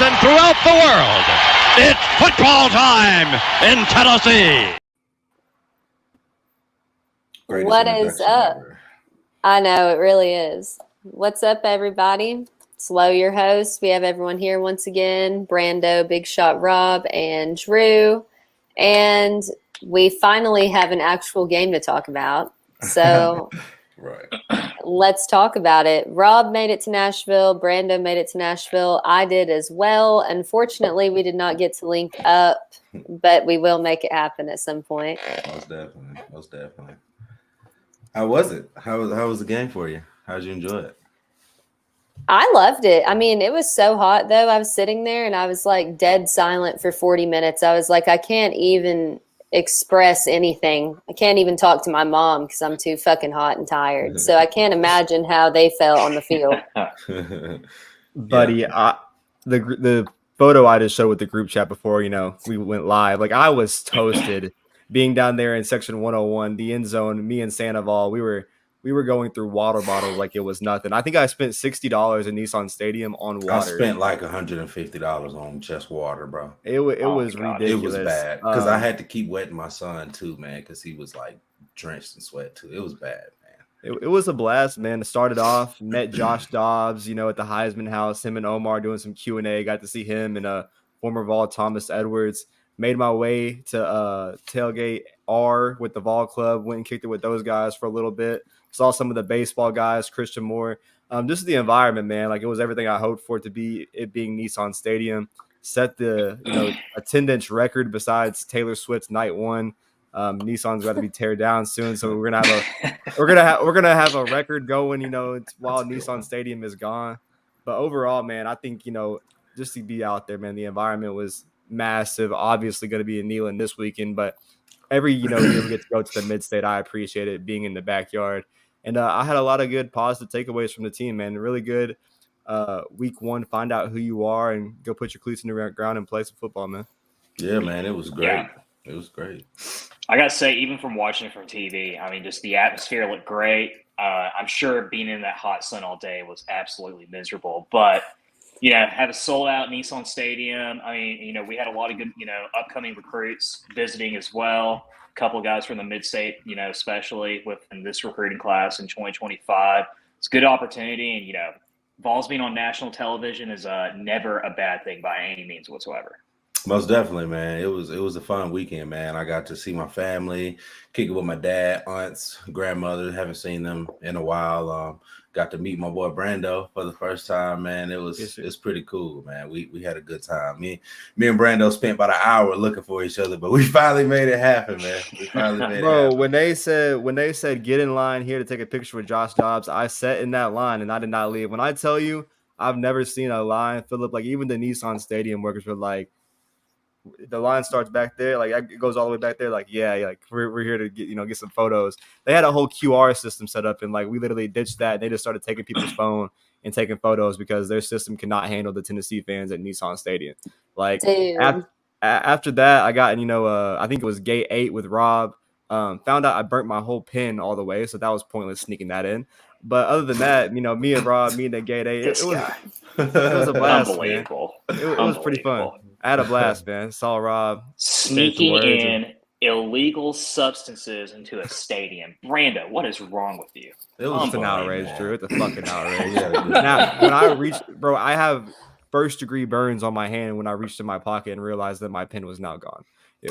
and throughout the world. It's football time in Tennessee. What is up? I know, it really is. What's up, everybody? Slow your host. We have everyone here once again. Brando, Big Shot Rob, and Drew. And we finally have an actual game to talk about. So right. Let's talk about it. Rob made it to Nashville. Brando made it to Nashville. I did as well. Unfortunately, we did not get to link up, but we will make it happen at some point. Most definitely. How was it? How was the game for you? How did you enjoy it? I loved it. I mean, it was so hot, though. I was sitting there and I was like dead silent for 40 minutes. I was like, I can't even express anything. I can't even talk to my mom because I'm too fucking hot and tired. So I can't imagine how they felt on the field. Buddy, the photo I just showed with the group chat before, we went live. Like, I was toasted being down there in section 101, the end zone. Me and Sandoval, we were going through water bottles like it was nothing. I think I spent $60 in Nissan Stadium on water. I spent like $150 on just water, bro. It was ridiculous. It was bad because I had to keep wetting my son too, man, because he was like drenched in sweat too. It was bad, man. It was a blast, man. To start it off, met Josh Dobbs, at the Heisman House. Him and Omar doing some Q&A. Got to see him and former Vol Thomas Edwards. Made my way to tailgate R with the Vol Club. Went and kicked it with those guys for a little bit. Saw some of the baseball guys, Christian Moore. Just the environment, man. Like, it was everything I hoped for it to be. It being Nissan Stadium, set the attendance record besides Taylor Swift's night one. Nissan's about to be teared down soon, so we're gonna have a record going. While Nissan Stadium is gone. But overall, man, I think just to be out there, man, the environment was massive. Obviously, going to be in Neyland this weekend, but every year we get to go to the Mid-State. I appreciate it being in the backyard. And I had a lot of good positive takeaways from the team, man. Really good week one, find out who you are and go put your cleats in the ground and play some football, man. Yeah, man, it was great. Yeah. It was great. I got to say, even from watching it from TV, I mean, just the atmosphere looked great. I'm sure being in that hot sun all day was absolutely miserable. But, have a sold-out Nissan Stadium. I mean, we had a lot of good, upcoming recruits visiting as well. A couple of guys from the Mid-State, especially within this recruiting class in 2025. It's a good opportunity. And, Vols being on national television is never a bad thing by any means whatsoever. Most definitely, man. It was a fun weekend, man. I got to see my family, kick it with my dad, aunts, grandmother. Haven't seen them in a while. Got to meet my boy Brando for the first time, man. It's pretty cool, man. We had a good time. Me and Brando spent about an hour looking for each other, but we finally made it happen, man. We finally made it happen. When they said get in line here to take a picture with Josh Dobbs, I sat in that line and I did not leave. When I tell you, I've never seen a line fill up. Like, even the Nissan Stadium workers were like, the line starts back there, like it goes all the way back there. Like, like we're here to get some photos. They had a whole QR system set up, and like we literally ditched that. And they just started taking people's phone and taking photos because their system cannot handle the Tennessee fans at Nissan Stadium. Like, after that, I got I think it was gate 8 with Rob. Found out I burnt my whole pin all the way, so that was pointless sneaking that in. But other than that, me and Rob meeting at gate 8, it was a blast. Unbelievable. Man. It was pretty fun. I had a blast, man. Saw Rob sneaking in illegal substances into a stadium. Brando, what is wrong with you? It was an outrage, Drew. It's a fucking outrage. Now, when I reached, bro, I have first-degree burns on my hand when I reached in my pocket and realized that my pin was now gone.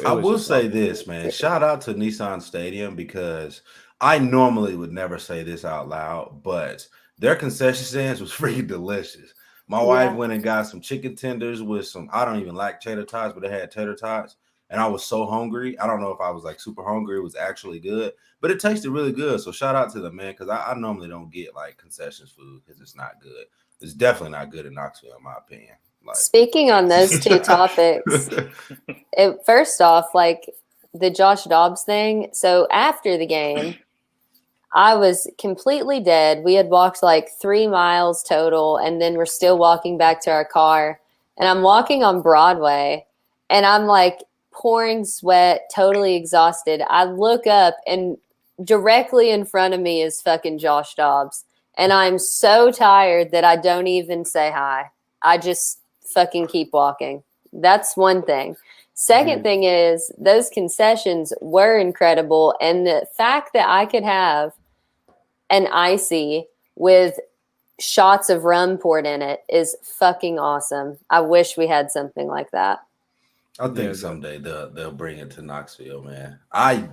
I will say this, man. Shout out to Nissan Stadium, because I normally would never say this out loud, but their concession stands was freaking delicious. My wife went and got some chicken tenders with some, I don't even like tater tots, but it had tater tots. And I was so hungry. I don't know if I was like super hungry. It was actually good, but it tasted really good. So shout out to them, man, because I normally don't get like concessions food because it's not good. It's definitely not good in Knoxville, in my opinion. Like, speaking on those two topics, first off, like the Josh Dobbs thing. So after the game, I was completely dead. We had walked like 3 miles total, and then we're still walking back to our car. And I'm walking on Broadway, and I'm like pouring sweat, totally exhausted. I look up, and directly in front of me is fucking Josh Dobbs. And I'm so tired that I don't even say hi. I just fucking keep walking. That's one thing. Second thing is those concessions were incredible. And the fact that I could have an icy with shots of rum poured in it is fucking awesome. I wish we had something like that. I think someday they'll bring it to Knoxville, man. I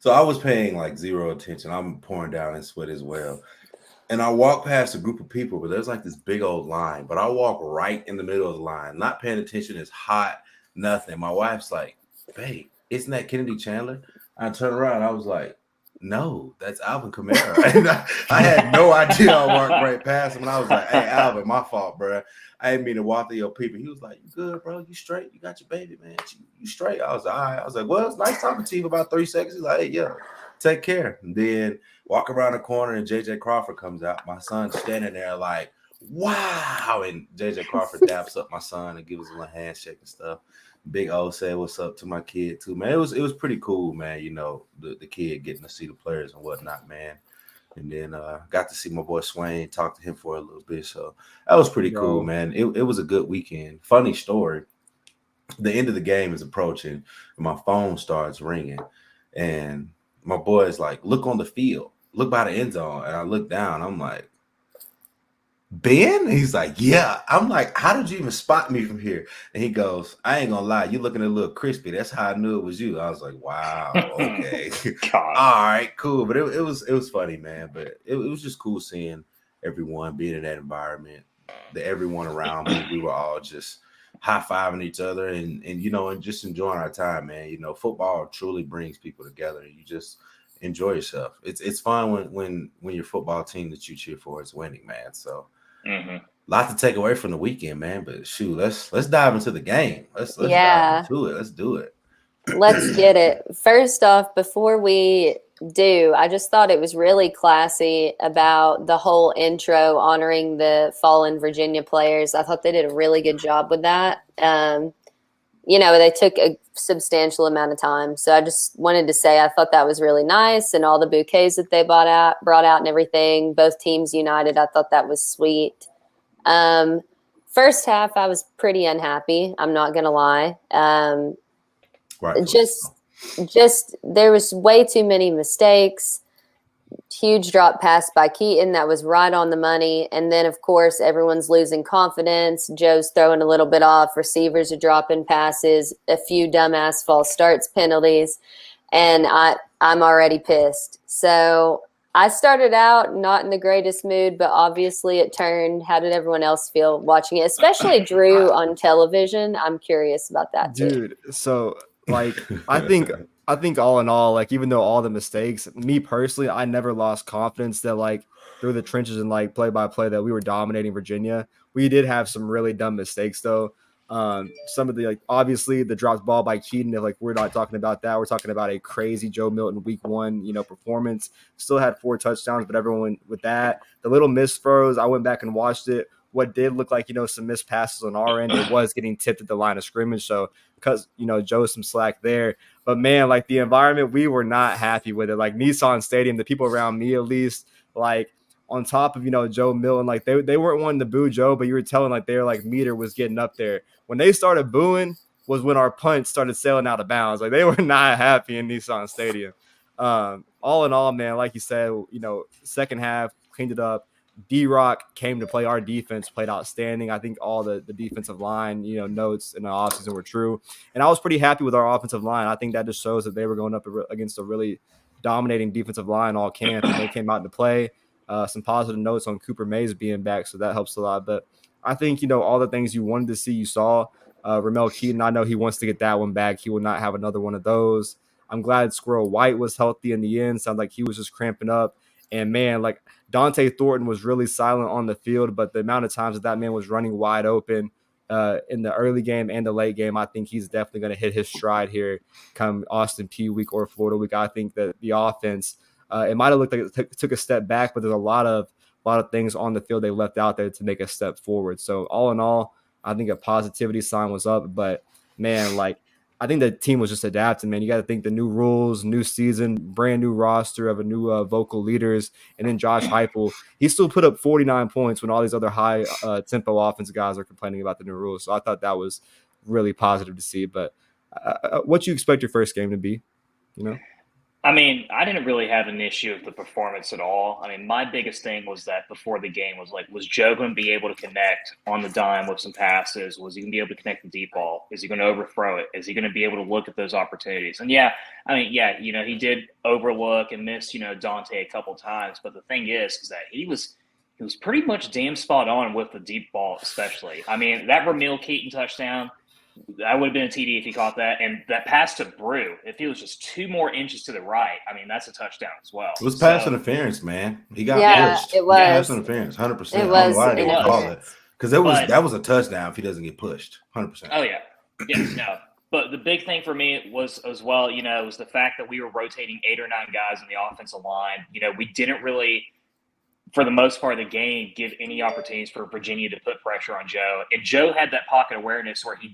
was paying like zero attention. I'm pouring down in sweat as well. And I walk past a group of people, but there's like this big old line. But I walk right in the middle of the line, not paying attention. It's hot, nothing. My wife's like, babe, isn't that Kennedy Chandler? I turn around. I was like, no, that's Alvin Kamara. And I had no idea. I walked right past him. And I was like, hey, Alvin, my fault, bro. I didn't mean to walk through your people. He was like, you good, bro? You straight? You got your baby, man. You straight? I was like, all right. I was like, well, it's nice talking to you for about 3 seconds. He's like, hey, yeah, take care. And then walk around the corner and JJ Crawford comes out. My son's standing there like, wow. And JJ Crawford daps up my son and gives him a handshake and stuff. Big O said what's up to my kid too, man. It was pretty cool, man. You know, the kid getting to see the players and whatnot, man. And then got to see my boy Swain, talk to him for a little bit. So that was pretty cool, man. It was a good weekend. Funny story. The end of the game is approaching and my phone starts ringing. And my boy is like, look on the field, look by the end zone. And I look down, I'm like, Ben? He's like, yeah. I'm like, how did you even spot me from here? And he goes, I ain't gonna lie, you looking a little crispy. That's how I knew it was you. I was like, wow, okay. All right, cool. But it was funny, man. But it was just cool seeing everyone being in that environment. Everyone around me, we were all just high-fiving each other and you know, and just enjoying our time, man. You know, football truly brings people together and you just enjoy yourself. It's fun when your football team that you cheer for is winning, man. So lot to take away from the weekend, man. But shoot, let's dive into the game. Let's dive into it. Let's do it. Let's get it. First off, before we do, I just thought it was really classy about the whole intro honoring the fallen Virginia players. I thought they did a really good job with that. You know, they took a substantial amount of time. So I just wanted to say I thought that was really nice, and all the bouquets that they brought out and everything, both teams united. I thought that was sweet. First half, I was pretty unhappy. I'm not going to lie. Right. Just there was way too many mistakes. Huge drop pass by Keaton that was right on the money. And then, of course, everyone's losing confidence. Joe's throwing a little bit off. Receivers are dropping passes. A few dumbass false starts penalties. And I'm already pissed. So I started out not in the greatest mood, but obviously it turned. How did everyone else feel watching it? Especially Drew on television. I'm curious about that too. Dude, so like I think all in all, like even though all the mistakes, me personally, I never lost confidence that like through the trenches and like play by play that we were dominating Virginia. We did have some really dumb mistakes though. Some of the like obviously the dropped ball by Keaton, like we're not talking about that. We're talking about a crazy Joe Milton week 1, you know, performance. Still had 4 touchdowns, but everyone went with that. The little missed throws, I went back and watched it. What did look like, you know, some missed passes on our end, it was getting tipped at the line of scrimmage. So because, you know, Joe some slack there. But man, like the environment, we were not happy with it. Like Nissan Stadium, the people around me at least, like on top of, you know, Joe Milton, like they weren't wanting to boo Joe, but you were telling like their like meter was getting up there. When they started booing was when our punch started sailing out of bounds. Like they were not happy in Nissan Stadium. All in all, man, like you said, you know, second half cleaned it up. D-Rock came to play. Our defense played outstanding. I think all the defensive line, you know, notes in the offseason were true. And I was pretty happy with our offensive line. I think that just shows that they were going up against a really dominating defensive line all camp, and they came out to play. Some positive notes on Cooper Mays being back, so that helps a lot. But I think, you know, all the things you wanted to see, you saw. Ramel Keaton, I know he wants to get that one back. He will not have another one of those. I'm glad Squirrel White was healthy in the end. Sounds like he was just cramping up. And, man, like Dante Thornton was really silent on the field, but the amount of times that man was running wide open in the early game and the late game, I think he's definitely going to hit his stride here come Austin Peay week or Florida week. I think that the offense, it might have looked like it took a step back, but there's a lot of things on the field they left out there to make a step forward. So all in all, I think a positivity sign was up. But, man, like I think the team was just adapting, man. You got to think the new rules, new season, brand new roster of a new vocal leaders, and then Josh Heupel. He still put up 49 points when all these other high tempo offensive guys are complaining about the new rules. So I thought that was really positive to see. But what you expect your first game to be, you know? I mean, I didn't really have an issue with the performance at all. I mean, my biggest thing was that before the game was Joe going to be able to connect on the dime with some passes? Was he going to be able to connect the deep ball? Is he going to overthrow it? Is he going to be able to look at those opportunities? And he did overlook and miss, Dante a couple times. But the thing is that he was pretty much damn spot on with the deep ball, especially. I mean, that Ramil Keaton touchdown, that would have been a TD if he caught that. And that pass to Brew, if he was just 2 more inches to the right, I mean, that's a touchdown as well. It was pass interference, man. He got pushed. It was. Pass interference, 100%. It was. I don't know why they call it. Because that was a touchdown if he doesn't get pushed, 100%. Oh, yeah. Yes, no. But the big thing for me was as well, was the fact that we were rotating 8 or 9 guys in the offensive line. We didn't really, for the most part of the game, give any opportunities for Virginia to put pressure on Joe. And Joe had that pocket awareness where he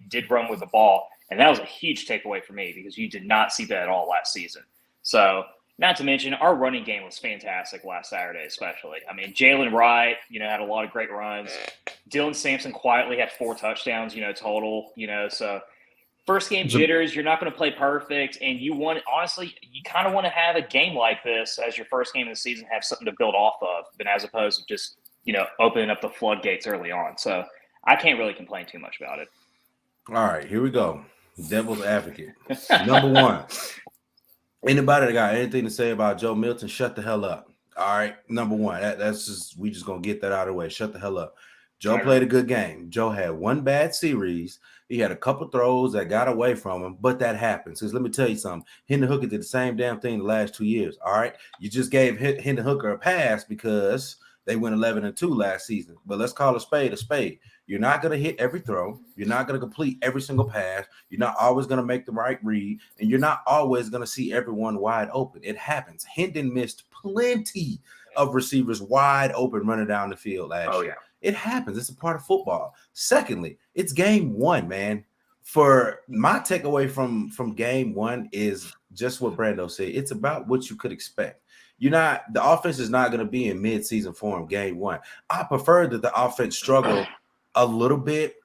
did run with the ball. And that was a huge takeaway for me because you did not see that at all last season. So, not to mention, our running game was fantastic last Saturday, especially. I mean, Jalen Wright, had a lot of great runs. Dylan Sampson quietly had 4 touchdowns, total, so – first game jitters, you're not going to play perfect, and you kind of want to have a game like this as your first game of the season, have something to build off of, but as opposed to just, opening up the floodgates early on. So I can't really complain too much about it. All right, here we go. Devil's advocate. Number 1. Anybody that got anything to say about Joe Milton, shut the hell up. All right, number 1. We just going to get that out of the way. Shut the hell up. Joe played a good game. Joe had 1 bad series. He had a couple throws that got away from him, but that happens. Because let me tell you something. Hendon Hooker did the same damn thing the last 2 years. All right. You just gave Hendon Hooker a pass because they went 11-2 last season. But let's call a spade a spade. You're not going to hit every throw. You're not going to complete every single pass. You're not always going to make the right read. And you're not always going to see everyone wide open. It happens. Hendon missed plenty of receivers wide open running down the field last year. It happens. It's a part of football. Secondly, it's game 1, man. For my takeaway from game 1 is just what Brando said. It's about what you could expect. The offense is not going to be in mid-season form game 1. I prefer that the offense struggle a little bit,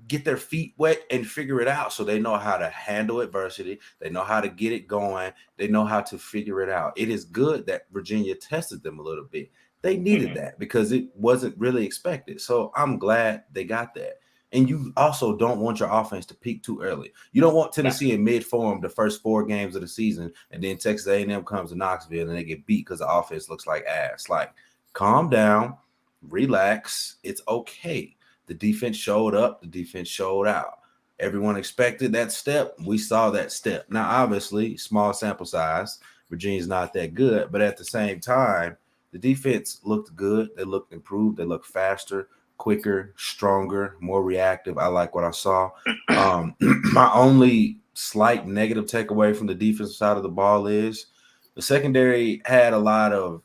get their feet wet and figure it out so they know how to handle adversity. They know how to get it going. They know how to figure it out. It is good that Virginia tested them a little bit. They needed that because it wasn't really expected. So I'm glad they got that. And you also don't want your offense to peak too early. You don't want Tennessee in mid-form the first 4 games of the season, and then Texas A&M comes to Knoxville and they get beat because the offense looks like ass. Like, calm down, relax. It's okay. The defense showed up. The defense showed out. Everyone expected that step. We saw that step. Now, obviously, small sample size. Virginia's not that good. But at the same time, the defense looked good. They looked improved. They looked faster, quicker, stronger, more reactive. I like what I saw. My only slight negative takeaway from the defensive side of the ball is the secondary had a lot of,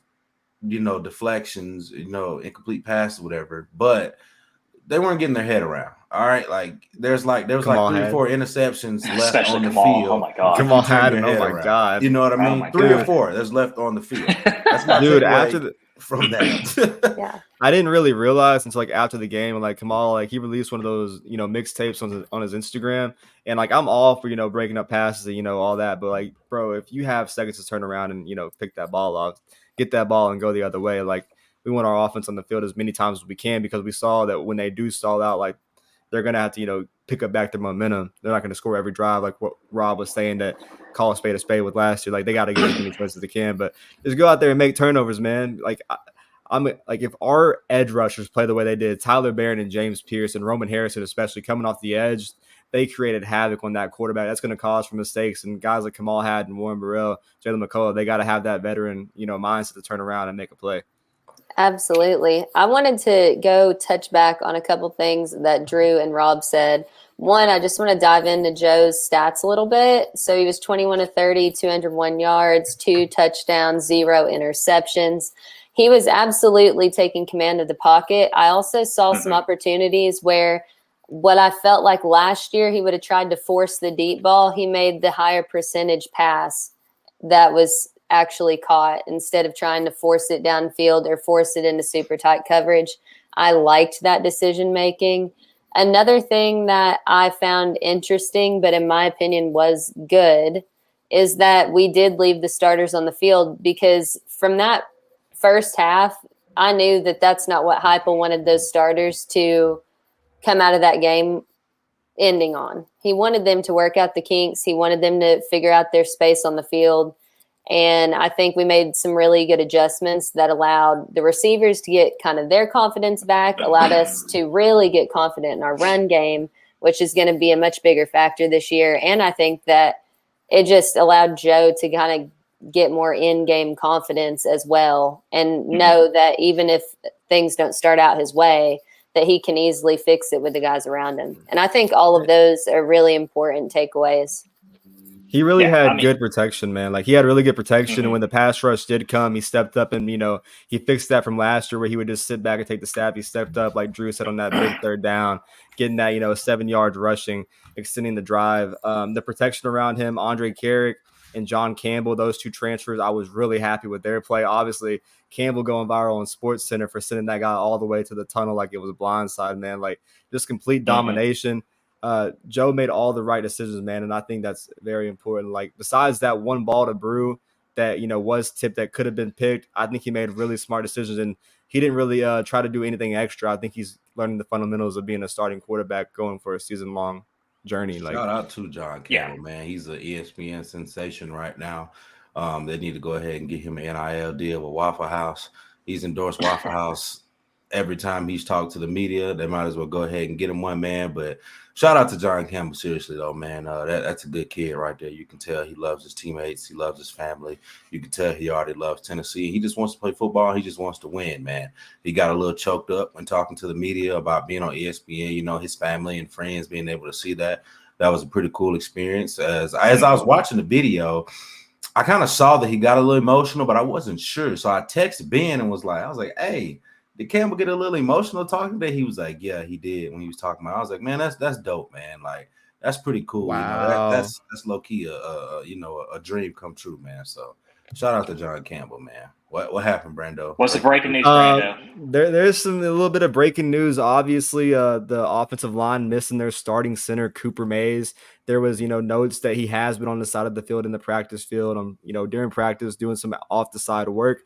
deflections, incomplete passes, whatever, but they weren't getting their head around. All right, there was 3 or 4 interceptions left especially on the Kamal. field. Oh my god, Kamal had it. Oh my god, you know what I mean? Oh 3 or 4 that's left on the field. That's my dude. takeaway from that. Yeah. I didn't really realize until after the game, and Kamal, he released one of those, mixtapes on his Instagram, and I'm all for breaking up passes and all that, but bro, if you have seconds to turn around and pick that ball off, get that ball and go the other way. We want our offense on the field as many times as we can because we saw that when they do stall out, they're gonna have to pick up back their momentum. They're not gonna score every drive like what Rob was saying that call a spade with last year. They got to get as many chances as they can, but just go out there and make turnovers, man. If our edge rushers play the way they did, Tyler Barron and James Pierce and Roman Harrison, especially coming off the edge, they created havoc on that quarterback. That's going to cause for mistakes. And guys like Kamal Hadd and Warren Burrell, Jalen McCullough, they got to have that veteran, mindset to turn around and make a play. Absolutely. I wanted to go touch back on a couple things that Drew and Rob said. One, I just want to dive into Joe's stats a little bit. So he was 21 of 30, 201 yards, 2 touchdowns, 0 interceptions. He was absolutely taking command of the pocket. I also saw some opportunities where what I felt like last year he would have tried to force the deep ball, he made the higher percentage pass that was actually caught instead of trying to force it downfield or force it into super tight coverage. I liked that decision making. Another thing that I found interesting, but in my opinion was good, is that we did leave the starters on the field, because from that first half, I knew that that's not what Heupel wanted those starters to come out of that game ending on. He wanted them to work out the kinks. He wanted them to figure out their space on the field. And I think we made some really good adjustments that allowed the receivers to get kind of their confidence back, allowed us to really get confident in our run game, which is going to be a much bigger factor this year. And I think that it just allowed Joe to kind of get more in-game confidence as well, and know that even if things don't start out his way, that he can easily fix it with the guys around him. And I think all of those are really important takeaways. He really had good protection, man. Like, he had really good protection. And when the pass rush did come, he stepped up and, he fixed that from last year where he would just sit back and take the snap. He stepped up, like Drew said, on that big third down, getting that, 7 yards rushing, extending the drive. The protection around him, Andre Carrick and John Campbell, those two transfers, I was really happy with their play. Obviously, Campbell going viral on Sports Center for sending that guy all the way to the tunnel like it was a blindside, man. Like, just complete domination. Joe made all the right decisions, man, and I think that's very important. Like, besides that one ball to Brew that was tipped that could have been picked, I think he made really smart decisions, and he didn't really try to do anything extra. I think he's learning the fundamentals of being a starting quarterback going for a season-long journey. Like, shout out to John Campbell, man. He's an ESPN sensation right now. They need to go ahead and get him an NIL deal with Waffle House. He's endorsed Waffle House every time he's talked to the media. They might as well go ahead and get him one, man. But shout out to John Campbell, seriously, though, man. That's a good kid right there. You can tell he loves his teammates. He loves his family. You can tell he already loves Tennessee. He just wants to play football. He just wants to win, man. He got a little choked up when talking to the media about being on ESPN, his family and friends being able to see that. That was a pretty cool experience. As I was watching the video, I kind of saw that he got a little emotional, but I wasn't sure. So I texted Ben and was like, hey, did Campbell get a little emotional talking today? He was like, yeah, he did when he was talking about it. I was like, man, that's dope, man. Like, that's pretty cool. Wow. That's low key a dream come true, man. So shout out to John Campbell, man. What happened, Brando? What's the breaking news, Brando? There's a little bit of breaking news. Obviously, the offensive line missing their starting center, Cooper Mays. There was, notes that he has been on the side of the field in the practice field, during practice, doing some off the side work.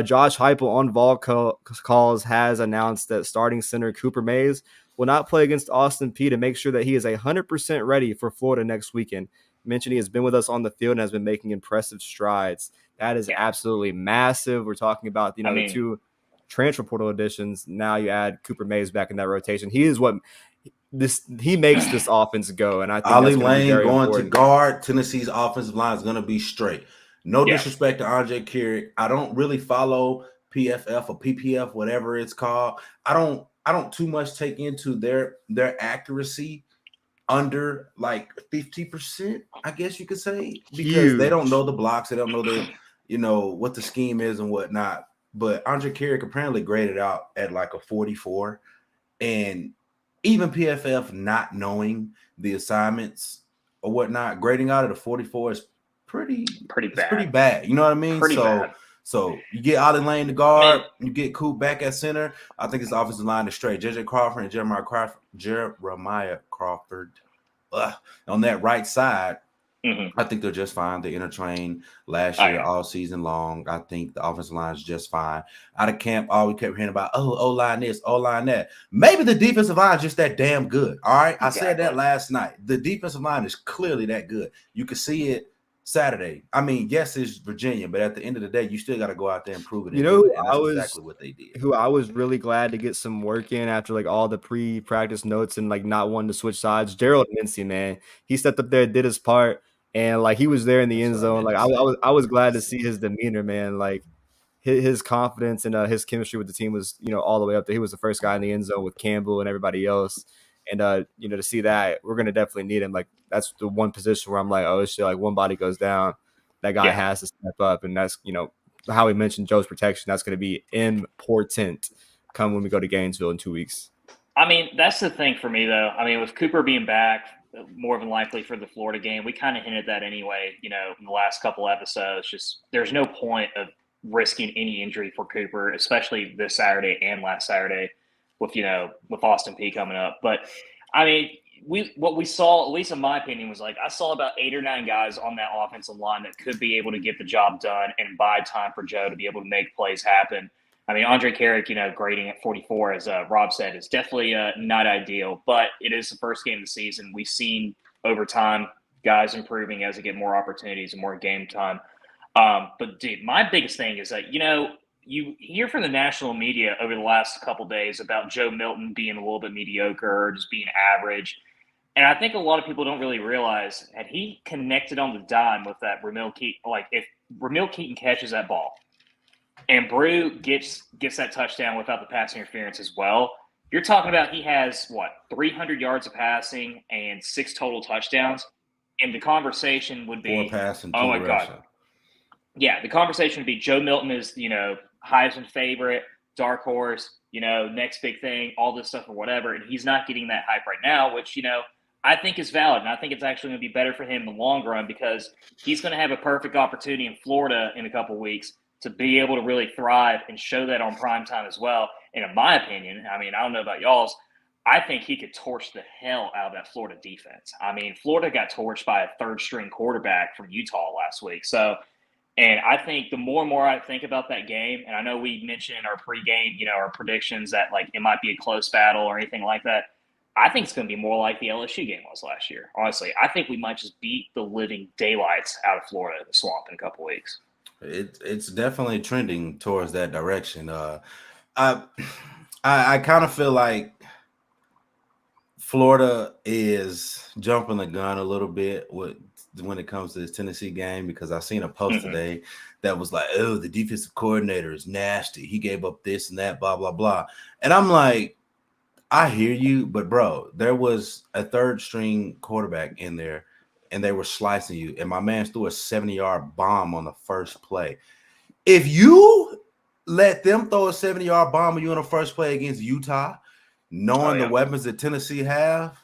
Josh Heupel on Vol calls has announced that starting center Cooper Mays will not play against Austin Peay to make sure that he is 100% ready for Florida next weekend. Mentioned he has been with us on the field and has been making impressive strides. That is absolutely massive. We're talking about the two transfer portal additions. Now you add Cooper Mays back in that rotation. He is what he makes this offense go, and I think Ollie that's Lane going important. to guard Tennessee's offensive line is going to be straight. No disrespect to Andre Carrick. I don't really follow PFF or PPF, whatever it's called. I don't too much take into their accuracy under like 50%, I guess you could say, because they don't know the blocks, they don't know the what the scheme is and whatnot. But Andre Carrick apparently graded out at like a 44, and even PFF not knowing the assignments or whatnot, grading out at a 44 is pretty bad. Pretty bad. You know what I mean? So you get Ollie Lane to guard, you get Coop back at center. I think his offensive line is straight. JJ Crawford and Jeremiah Crawford on that right side. I think they're just fine. They intertrained last year all season long. I think the offensive line is just fine. Out of camp, all we kept hearing about, O-line this, O-line that. Maybe the defensive line is just that damn good. All right. I said that last night. The defensive line is clearly that good. You can see it Saturday. I mean, yes, it's Virginia, but at the end of the day, you still got to go out there and prove it. Exactly what they did. Who I was really glad to get some work in after like all the pre-practice notes and like not wanting to switch sides. Gerald Mincy, man, he stepped up there, did his part, and like he was there in the end zone. Like I was glad to see his demeanor, man. Like his confidence and his chemistry with the team was all the way up there. He was the first guy in the end zone with Campbell and everybody else. And, to see that, we're going to definitely need him. Like, that's the one position where I'm like, oh, shit, like one body goes down, that guy has to step up. And that's, how we mentioned Joe's protection. That's going to be important come when we go to Gainesville in 2 weeks. I mean, that's the thing for me, though. I mean, with Cooper being back, more than likely for the Florida game, we kind of hinted that anyway, in the last couple episodes. Just there's no point of risking any injury for Cooper, especially this Saturday and last Saturday with Austin Peay coming up. But, I mean, what we saw, at least in my opinion, was I saw about 8 or 9 guys on that offensive line that could be able to get the job done and buy time for Joe to be able to make plays happen. I mean, Andre Carrick, grading at 44, as Rob said, is definitely not ideal, but it is the first game of the season. We've seen over time guys improving as they get more opportunities and more game time. But, dude, my biggest thing is that, you hear from the national media over the last couple days about Joe Milton being a little bit mediocre or just being average. And I think a lot of people don't really realize had he connected on the dime with that Ramil Keaton, if Ramil Keaton catches that ball, and Brew gets that touchdown without the pass interference as well, you're talking about he has, 300 yards of passing and 6 total touchdowns. And the conversation would be, 4 passing, 2 oh, my rushing. God. Yeah, the conversation would be Joe Milton is, Heisman favorite, dark horse, next big thing, all this stuff or whatever. And he's not getting that hype right now, which, I think is valid. And I think it's actually going to be better for him in the long run because he's going to have a perfect opportunity in Florida in a couple of weeks to be able to really thrive and show that on prime time as well. And in my opinion, I mean, I don't know about y'all's, I think he could torch the hell out of that Florida defense. I mean, Florida got torched by a third-string quarterback from Utah last week. So, and I think the more and more I think about that game, and I know we mentioned in our pregame, our predictions that it might be a close battle or anything like that. I think it's going to be more like the LSU game was last year. Honestly, I think we might just beat the living daylights out of Florida in the swamp in a couple of weeks. It's definitely trending towards that direction. I kind of feel like Florida is jumping the gun a little bit when it comes to this Tennessee game because I seen a post today that was like, oh, the defensive coordinator is nasty. He gave up this and that, blah, blah, blah. And I'm like, I hear you, but bro, there was a third-string quarterback in there, and they were slicing you. And my man threw a 70-yard bomb on the first play. If you let them throw a 70-yard bomb on you on the first play against Utah, knowing the weapons that Tennessee have,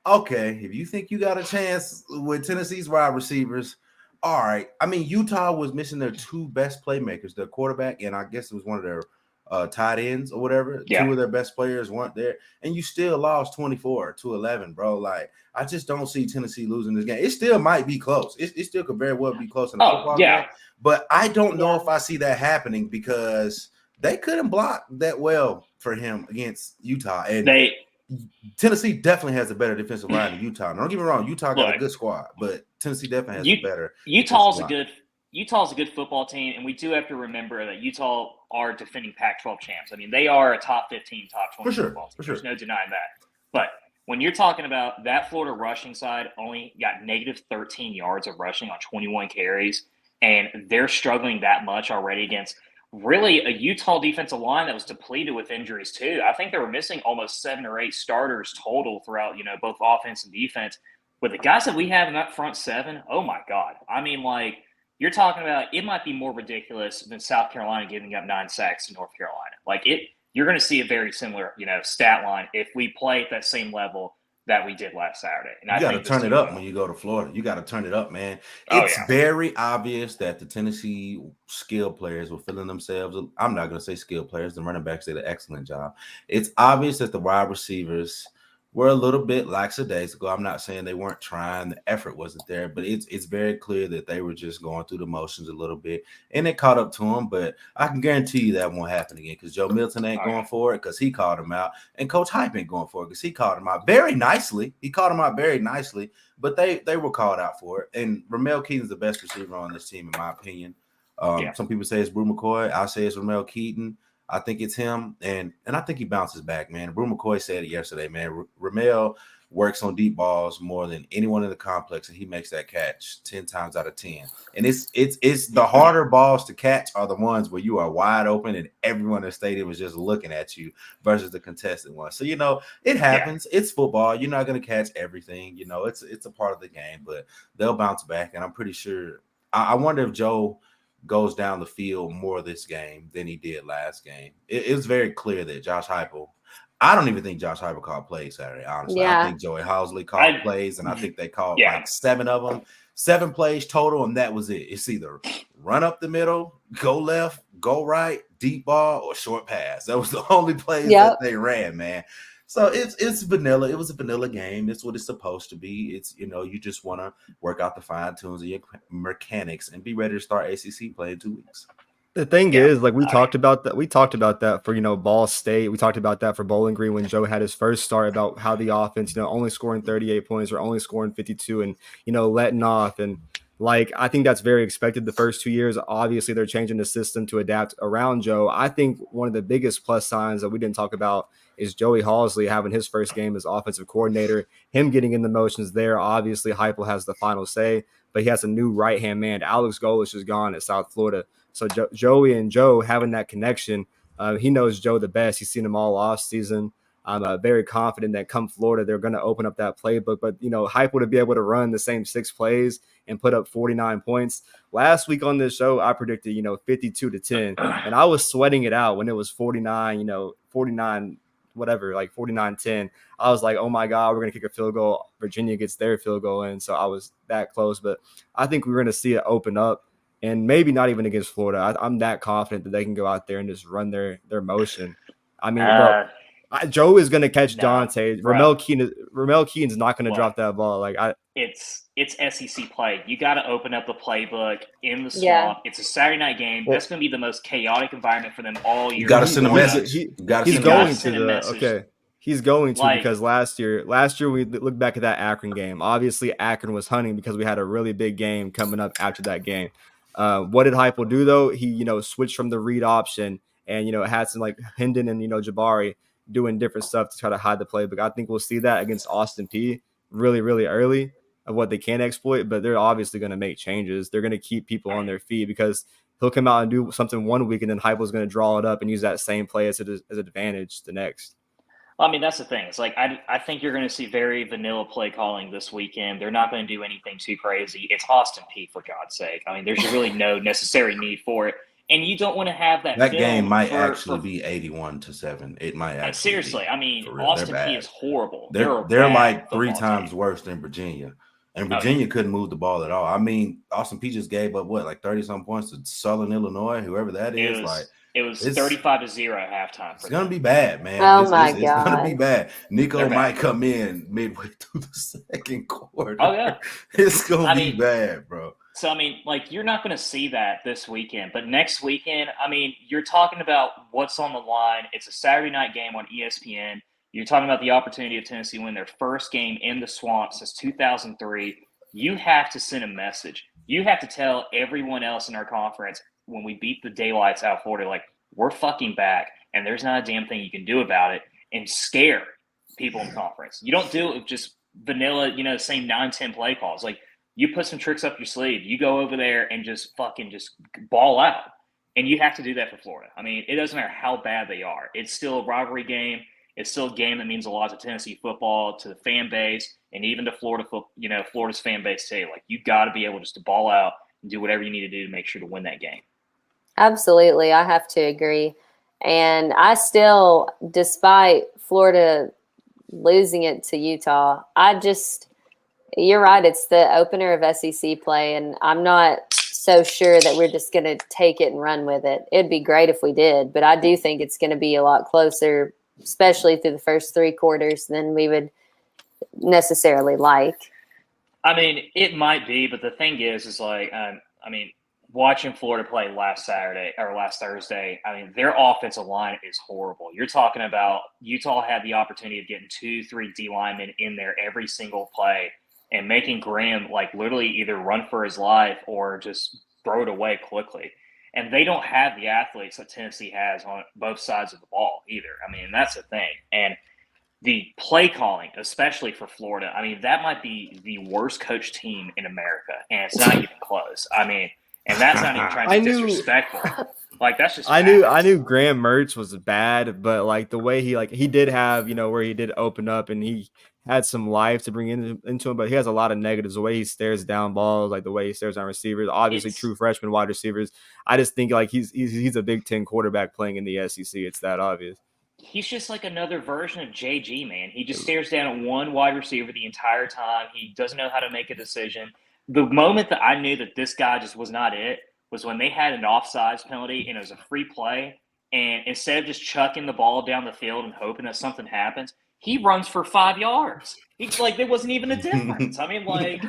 okay, if you think you got a chance with Tennessee's wide receivers, all right. I mean, Utah was missing their 2 best playmakers, their quarterback, and I guess it was one of their tight ends or whatever. Yeah. 2 of their best players weren't there, and you still lost 24-11, bro. I just don't see Tennessee losing this game. It still might be close. It still could very well be close in the football game, but I don't know if I see that happening because they couldn't block that well for him against Utah, and Tennessee definitely has a better defensive line than Utah. Now, don't get me wrong, Utah got a good squad, but Tennessee definitely has a better. Utah's a good football team, and we do have to remember that Utah are defending Pac-12 champs. I mean, they are a top 15, top 20 football team. There's no denying that. But when you're talking about that Florida rushing side only got negative 13 yards of rushing on 21 carries, and they're struggling that much already against really a Utah defensive line that was depleted with injuries too. I think they were missing almost 7 or 8 starters total throughout, both offense and defense. With the guys that we have in that front 7, oh my God. I mean, you're talking about it might be more ridiculous than South Carolina giving up 9 sacks to North Carolina. You're going to see a very similar, stat line if we play at that same level that we did last Saturday. And you got to turn it up when you go to Florida. You got to turn it up, man. It's very obvious that the Tennessee skill players were feeling themselves. I'm not going to say skill players. The running backs did an excellent job. It's obvious that the wide receivers were a little bit lackadaisical. I'm not saying they weren't trying. The effort wasn't there, but it's very clear that they were just going through the motions a little bit, and it caught up to them. But I can guarantee you that won't happen again because Joe Milton ain't going for it because he called him out, and Coach Hype ain't going for it because he called him out very nicely. He called him out very nicely, but they were called out for it. And Ramel Keaton's the best receiver on this team, in my opinion. Some people say it's Brew McCoy. I say it's Ramel Keaton. I think it's him, and I think he bounces back, man. Brew McCoy said it yesterday, man. Ramel works on deep balls more than anyone in the complex, and he makes that catch 10 times out of 10. And it's the harder balls to catch are the ones where you are wide open and everyone in the stadium is just looking at you versus the contested ones. So, it happens. Yeah. It's football. You're not going to catch everything. It's a part of the game, but they'll bounce back, and I'm pretty sure. I wonder if Joe goes down the field more this game than he did last game. It was very clear that Josh Heupel, I don't even think Josh Heupel called plays Saturday, honestly. Yeah. I think Joey Housley called plays, and I think they called like 7 of them, 7 plays total, and that was it. It's either run up the middle, go left, go right, deep ball, or short pass. That was the only plays that they ran, man. So it's vanilla. It was a vanilla game. It's what it's supposed to be. It's, you just want to work out the fine tunes of your mechanics and be ready to start ACC play in 2 weeks. The thing is, like we talked about that. We talked about that for Ball State. We talked about that for Bowling Green when Joe had his first start, about how the offense, only scoring 38 points or only scoring 52, and letting off. And like I think that's very expected the first 2 years. Obviously, they're changing the system to adapt around Joe. I think one of the biggest plus signs that we didn't talk about is Joey Housley having his first game as offensive coordinator. Him getting in the motions there. Obviously, Heupel has the final say, but he has a new right hand man. Alex Golesh is gone at South Florida. So Joey and Joe having that connection, he knows Joe the best. He's seen him all off season. I'm very confident that come Florida, they're going to open up that playbook. But, Heupel to be able to run the same 6 plays and put up 49 points. Last week on this show, I predicted, 52-10. And I was sweating it out when it was 49, 49, whatever, like 49-10. I was like, oh, my God, we're going to kick a field goal. Virginia gets their field goal in. So I was that close. But I think we're going to see it open up. And maybe not even against Florida. I'm that confident that they can go out there and just run their motion. I mean, Joe is going to catch Dante. Ramel Keenan's not going to drop that ball. It's SEC play. You got to open up the playbook in the swamp. Yeah. It's a Saturday night game. That's going to be the most chaotic environment for them all year. You got to send a message. He's going to because last year we look back at that Akron game. Obviously, Akron was hunting because we had a really big game coming up after that game. What did Heupel do though? He switched from the read option and had some like Hendon and Jabari doing different stuff to try to hide the playbook. I think we'll see that against Austin Peay really, really early of what they can exploit, but they're obviously going to make changes. They're going to keep people on their feet because he'll come out and do something one week and then Heupel's going to draw it up and use that same play as an advantage the next. I mean, that's the thing. It's like I think you're going to see very vanilla play calling this weekend. They're not going to do anything too crazy. It's Austin Peay, for God's sake. I mean, there's really no necessary need for it. And you don't want to have that. That game might actually be 81-7. It might actually. Seriously, I mean, Austin Peay is horrible. They're like 3 times worse than Virginia. And Virginia couldn't move the ball at all. I mean, Austin Peay just gave up 30-some points to Southern Illinois, whoever that is. It was 35-0 at halftime. It's going to be bad, man. Oh, my God. It's going to be bad. Nico might come in midway through the second quarter. Oh, yeah. It's going to be bad, bro. So, I mean, like, you're not going to see that this weekend. But next weekend, I mean, you're talking about what's on the line. It's a Saturday night game on ESPN. You're talking about the opportunity of Tennessee win their first game in the swamp since 2003. You have to send a message. You have to tell everyone else in our conference, when we beat the daylights out of Florida, like, we're fucking back, and there's not a damn thing you can do about it, and scare people in conference. You don't do it with just vanilla, same 9-10 play calls. Like, you put some tricks up your sleeve. You go over there and just ball out. And you have to do that for Florida. I mean, it doesn't matter how bad they are. It's still a rivalry game. It's still a game that means a lot to Tennessee football, to the fan base, and even to Florida's fan base too. Like, you got to be able just to ball out and do whatever you need to do to make sure to win that game. Absolutely. I have to agree. And I still, despite Florida losing it to Utah, you're right. It's the opener of SEC play. And I'm not so sure that we're just going to take it and run with it. It'd be great if we did, but I do think it's going to be a lot closer, especially through the first 3 quarters, than we would necessarily like. I mean, it might be, but the thing is like, watching Florida play last Thursday, I mean, their offensive line is horrible. You're talking about Utah had the opportunity of getting 2-3 D linemen in there every single play and making Graham like literally either run for his life or just throw it away quickly. And they don't have the athletes that Tennessee has on both sides of the ball either. I mean, that's the thing. And the play calling, especially for Florida, I mean, that might be the worst coached team in America, and it's not even close. I mean, and that's not even trying to be disrespectful. Like, that's just I knew Graham Mertz was bad, but like the way he did have, where he did open up and he had some life to bring into him, but he has a lot of negatives. The way he stares down balls, like the way he stares down receivers, obviously true freshman wide receivers. I just think like he's a Big Ten quarterback playing in the SEC. It's that obvious. he's just like another version of JG, man. He just stares down at one wide receiver the entire time. He doesn't know how to make a decision. The moment that I knew that this guy just was not it was when they had an offsides penalty and it was a free play. And instead of just chucking the ball down the field and hoping that something happens, he runs for 5 yards. He's like, there wasn't even a difference. I mean, like,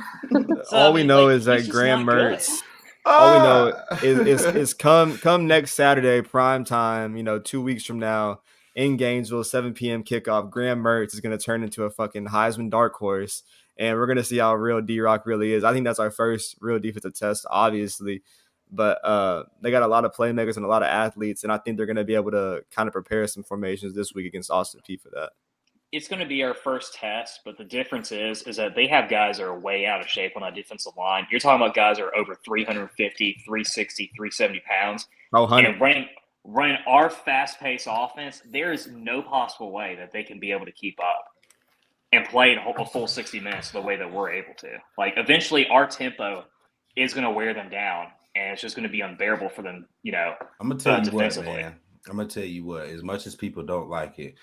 so, all we know like, is that he's just Graham not good. Mertz. All we know is come next Saturday, prime time, 2 weeks from now, in Gainesville, 7 p.m. kickoff. Graham Mertz is going to turn into a fucking Heisman dark horse, and we're going to see how real D-Rock really is. I think that's our first real defensive test, obviously, but they got a lot of playmakers and a lot of athletes, and I think they're going to be able to kind of prepare some formations this week against Austin Peay for that. It's going to be our first test, but the difference is that they have guys that are way out of shape on that defensive line. You're talking about guys that are over 350, 360, 370 pounds. Oh, 100. And running our fast-paced offense, there is no possible way that they can be able to keep up and play a full 60 minutes the way that we're able to. Like, eventually our tempo is going to wear them down, and it's just going to be unbearable for them, I'm going to tell you what, defensively. man. I'm going to tell you what, as much as people don't like it,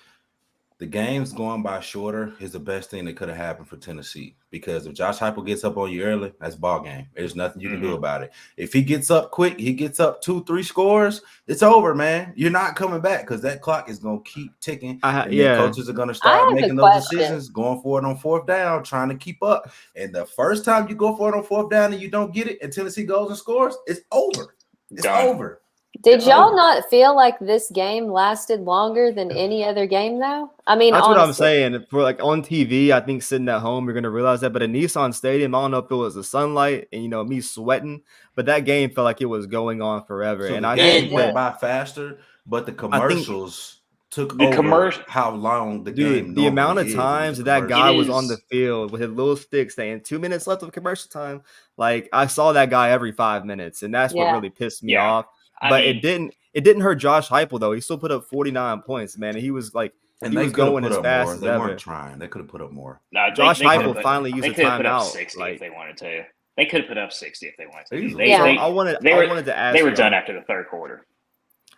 the games going by shorter is the best thing that could have happened for Tennessee, because if Josh Heupel gets up on you early, that's ball game. There's nothing you can do about it. If he gets up quick, he gets up 2-3 scores, it's over, man. You're not coming back because that clock is going to keep ticking. Coaches are going to start making those decisions, going for it on fourth down, trying to keep up. And the first time you go for it on fourth down and you don't get it and Tennessee goes and scores, it's over. It's over. Did y'all not feel like this game lasted longer than any other game, though? I mean, that's honestly. what I'm saying. For like on TV, I think sitting at home, you're gonna realize that. But at Nissan Stadium, I don't know if it was the sunlight and me sweating, but that game felt like it was going on forever. So and I think went by faster, but the commercials took over how long the game. The amount of times that guy was on the field with his little stick saying 2 minutes left of commercial time, like I saw that guy every 5 minutes, and that's what really pissed me off. But it didn't hurt Josh Heupel though. He still put up 49 points, man. And he was like, he was going as fast as ever. They weren't trying. They could have put up more. No, Josh Heupel finally used a timeout. They could have put up 60 if they wanted to. They could have put up 60 if they wanted to. I wanted to ask. They were done after the third quarter.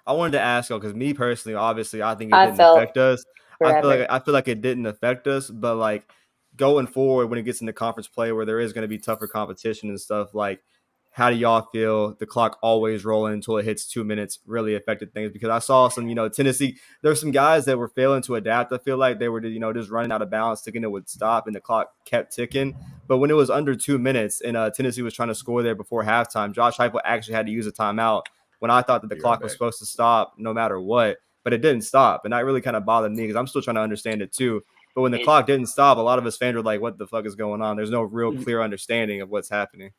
I wanted to ask y'all because me personally, obviously, I think it didn't affect us. I feel like it didn't affect us, but like going forward, when it gets into conference play where there is going to be tougher competition and stuff, like. How do y'all feel the clock always rolling until it hits 2 minutes really affected things? Because I saw some, Tennessee, there were some guys that were failing to adapt. I feel like they were, just running out of balance, thinking it would stop, and the clock kept ticking. But when it was under 2 minutes and Tennessee was trying to score there before halftime, Josh Heupel actually had to use a timeout when I thought that the clock was supposed to stop no matter what. But it didn't stop. And that really kind of bothered me because I'm still trying to understand it too. But when the clock didn't stop, a lot of us fans were like, what the fuck is going on? There's no real clear understanding of what's happening.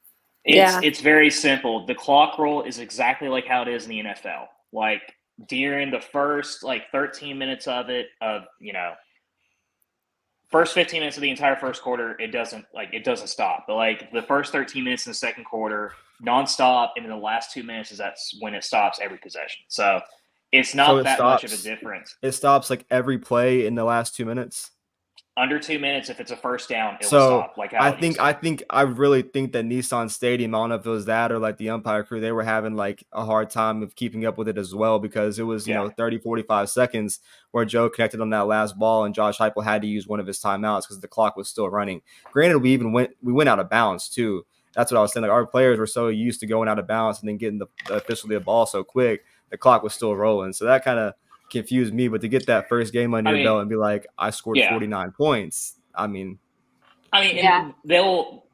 It's very simple. The clock roll is exactly like how it is in the NFL. Like during the first 13 minutes of it, first 15 minutes of the entire first quarter, it doesn't stop. But like the first 13 minutes in the second quarter, nonstop, and in the last 2 minutes that's when it stops every possession. So it's not much of a difference. It stops like every play in the last 2 minutes. Under 2 minutes, if it's a first down, it'll stop. Like I really think that Nissan Stadium, I don't know if it was that or like the umpire crew, they were having like a hard time of keeping up with it as well, because it was 30, 45 seconds where Joe connected on that last ball and Josh Heupel had to use one of his timeouts because the clock was still running. Granted, we went out of bounds too. That's what I was saying. Like our players were so used to going out of bounds and then getting officially a ball so quick, the clock was still rolling. So that kind of confused me, but to get that first game under your belt and be like, I scored 49 points.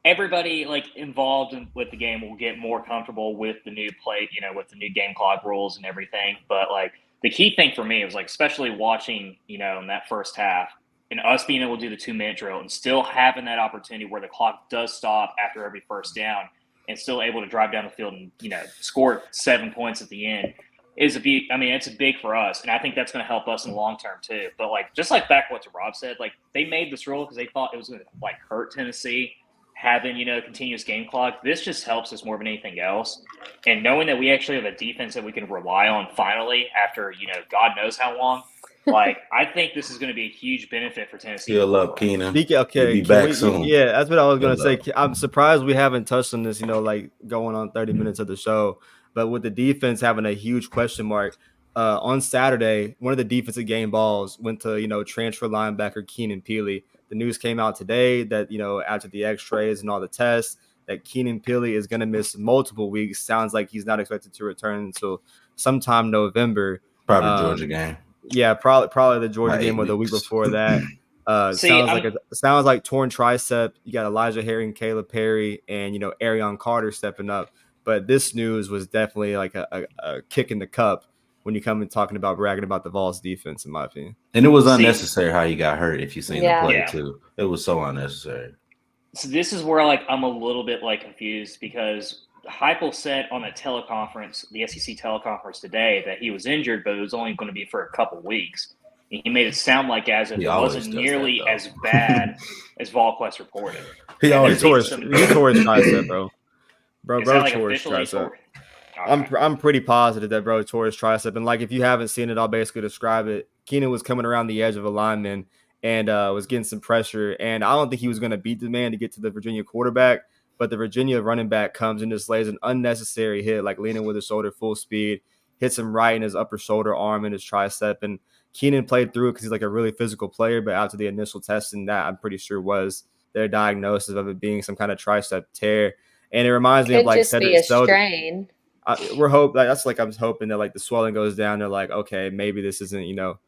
Everybody involved with the game will get more comfortable with the new play, with the new game clock rules and everything. But the key thing for me was especially watching, in that first half and us being able to do the 2 minute drill and still having that opportunity where the clock does stop after every first down and still able to drive down the field and, score 7 points at the end. It's big for us, and I think that's going to help us in the long term too. But just back what Rob said, they made this rule because they thought it was going to hurt Tennessee having continuous game clock. This just helps us more than anything else, and knowing that we actually have a defense that we can rely on finally after God knows how long. I think this is going to be a huge benefit for Tennessee. Feel up, Keenan. Okay, be back soon. Yeah, that's what I was going to say. I'm surprised we haven't touched on this. Going on 30 minutes of the show. But with the defense having a huge question mark, on Saturday, one of the defensive game balls went to, transfer linebacker Keenan Pili. The news came out today that, after the x-rays and all the tests, that Keenan Pili is going to miss multiple weeks. Sounds like he's not expected to return until sometime November. Probably Georgia game. Yeah, probably the Georgia game or the week weeks. before that. Sounds like torn tricep. You got Elijah Herring, Caleb Perry, and Arion Carter stepping up. But this news was definitely like a kick in the cup when you come and talking about bragging about the Vols defense, in my opinion. And it was unnecessary how he got hurt. If you seen the play too, it was so unnecessary. So this is where I'm a little bit confused because Heupel said on a teleconference, the SEC teleconference today, that he was injured, but it was only going to be for a couple weeks. And he made it sound like as if it wasn't nearly as bad as VolQuest reported. He always tore his tricep, bro. Bro tore his tricep. Okay. I'm pretty positive that bro tore his tricep. And if you haven't seen it, I'll basically describe it. Keenan was coming around the edge of a lineman and was getting some pressure. And I don't think he was going to beat the man to get to the Virginia quarterback. But the Virginia running back comes and just lays an unnecessary hit, leaning with his shoulder full speed, hits him right in his upper shoulder arm and his tricep. And Keenan played through it because he's a really physical player. But after the initial testing, that I'm pretty sure was their diagnosis of it being some kind of tricep tear. And it reminds me of Cedric strain. We're hoping I'm hoping that the swelling goes down. They're okay, maybe this isn't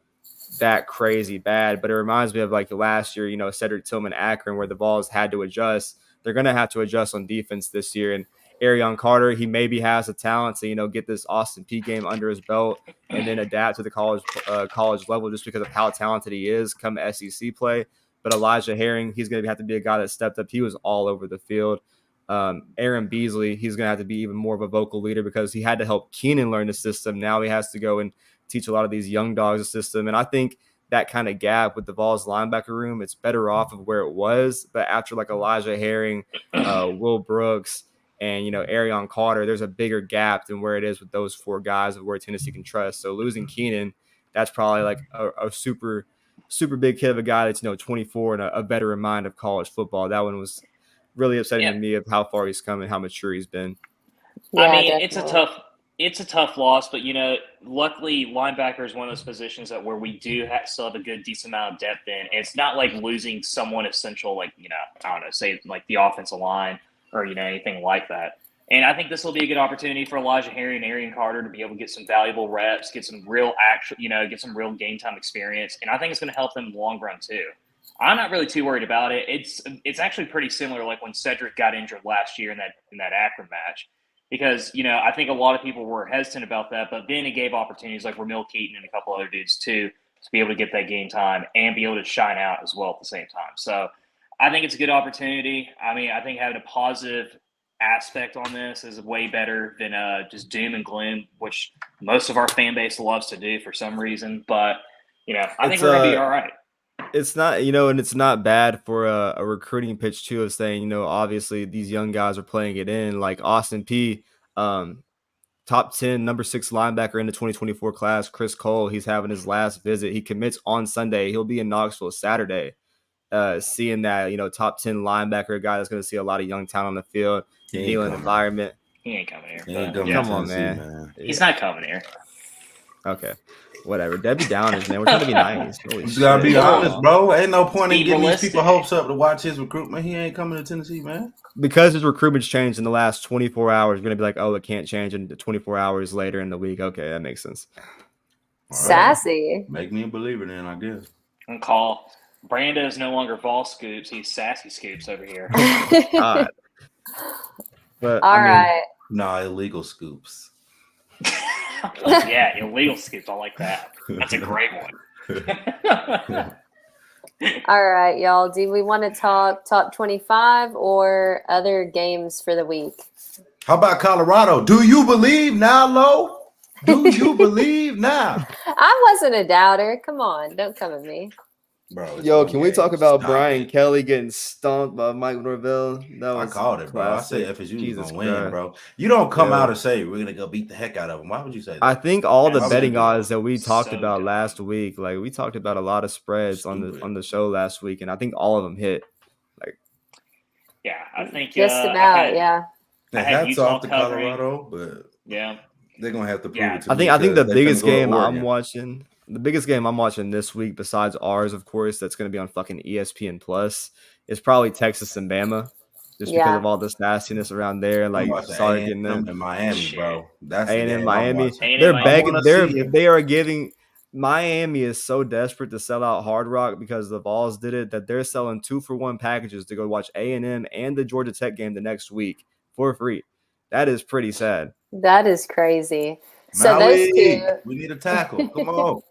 that crazy bad. But it reminds me of last year, Cedric Tillman Akron, where the Vols had to adjust. They're going to have to adjust on defense this year. And Arion Carter, he maybe has the talent to get this Austin Peay game under his belt and then adapt to the college level just because of how talented he is come SEC play. But Elijah Herring, he's going to have to be a guy that stepped up. He was all over the field. Aaron Beasley, he's going to have to be even more of a vocal leader because he had to help Keenan learn the system. Now he has to go and teach a lot of these young dogs the system. And I think that kind of gap with the Vols linebacker room, it's better off of where it was. But after Elijah Herring, Will Brooks, and Arion Carter, there's a bigger gap than where it is with those four guys of where Tennessee can trust. So losing Keenan, that's probably a super, super big hit of a guy that's 24 and a veteran mind of college football. That one was really upsetting to me of how far he's come and how mature he's been. Yeah, I mean, definitely. it's a tough loss, but luckily linebacker is one of those positions that where we do still have a good decent amount of depth in. It's not like losing someone essential, I don't know, say the offensive line or anything like that. And I think this will be a good opportunity for Elijah Herring and Arion Carter to be able to get some valuable reps, get some real get some real game time experience, and I think it's going to help them long run too. I'm not really too worried about it. It's actually pretty similar when Cedric got injured last year in that Akron match. Because, I think a lot of people were hesitant about that, but then it gave opportunities like Ramil Keaton and a couple other dudes too to be able to get that game time and be able to shine out as well at the same time. So I think it's a good opportunity. I mean, I think having a positive aspect on this is way better than just doom and gloom, which most of our fan base loves to do for some reason. But, I think we're going to be all right. It's not, and it's not bad for a recruiting pitch too of saying, obviously these young guys are playing it in. Like Austin Peay, top 10, number 6 linebacker in the 2024 class, Chris Cole, he's having his last visit. He commits on Sunday. He'll be in Knoxville Saturday. Seeing that, top 10 linebacker, a guy that's going to see a lot of young talent on the field, dealing environment. He ain't coming here. Come on, man. He's not coming here. Okay. Whatever. Debbie Downers, man. We're trying to be nice. You gotta be honest, bro. Ain't no point in getting these people hopes up to watch his recruitment. He ain't coming to Tennessee, man. Because his recruitment's changed in the last 24 hours, we're gonna be like, oh, it can't change in 24 hours later in the week. Okay, that makes sense. All Sassy. Right. Make me a believer then, I guess. And call. Brando is no longer Vol Scoops. He's Sassy Scoops over here. But All right. Nah, illegal scoops. Yeah, illegal scoops. I like that. That's a great one. All right, y'all. Do we want to talk top 25 or other games for the week? How about Colorado? Do you believe now, Lo? Do you believe now? I wasn't a doubter. Come on. Don't come at me. Bro, yo, can we talk about Brian Kelly getting stomped by Mike Norvell? I called it, bro. Classic. I said FSU Jesus was going to win, Christ. bro. You don't come out and say we're going to go beat the heck out of them. Why would you say that? I think all the That's betting so odds that we talked so about dumb. last week, we talked about a lot of spreads on the show last week, and I think all of them hit. Yeah, I think Just about, yeah. I had hats Utah off to covering. Colorado, but Yeah, They're gonna have to prove Yeah. it to I me. think the because they're biggest finna go to game I'm Oregon. watching, this week, besides ours, of course, that's going to be on fucking ESPN Plus, is probably Texas and Bama, just because Yeah. of all this nastiness around there. I'm Like, watching started getting A&M in in Miami, Shit. bro. That's the A&M game I'm Miami. watching. A&M They're Miami. I begging. wanna They're see if they are giving. Miami is so desperate to sell out Hard Rock because the Vols did it that they're selling 2-for-1 packages to go watch A&M and the Georgia Tech game the next week for free. That is pretty sad. That is crazy. So those Maui, two, we need a tackle. Come on.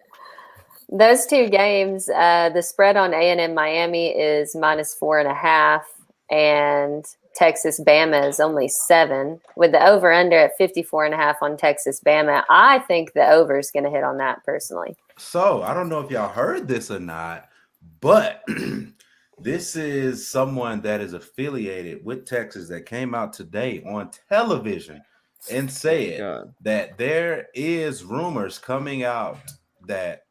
those two games, the spread on A&M Miami is -4.5, and Texas Bama is only 7, with the over under at 54.5 on Texas Bama. I think the over is going to hit on that personally. So I don't know if y'all heard this or not, but this is someone that is affiliated with Texas that came out today on television and said God. that there is rumors coming out that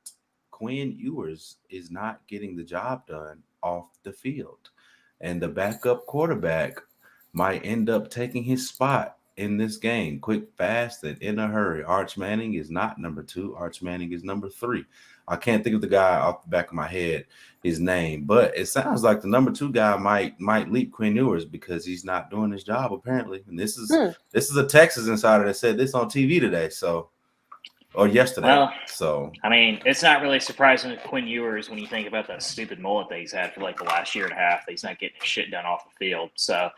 Quinn Ewers is not getting the job done off the field, and the backup quarterback might end up taking his spot in this game, quick, fast, and in a hurry. Arch Manning is not number 2. Arch Manning is number 3. I can't think of the guy off the back of my head, his name, but it sounds like the number 2 guy might leap Quinn Ewers because he's not doing his job apparently. And this is a Texas insider that said this on TV today, or yesterday. Well, so I mean, it's not really surprising with Quinn Ewers when you think about that stupid mullet that he's had for like the last year and a half. That he's not getting his shit done off the field. So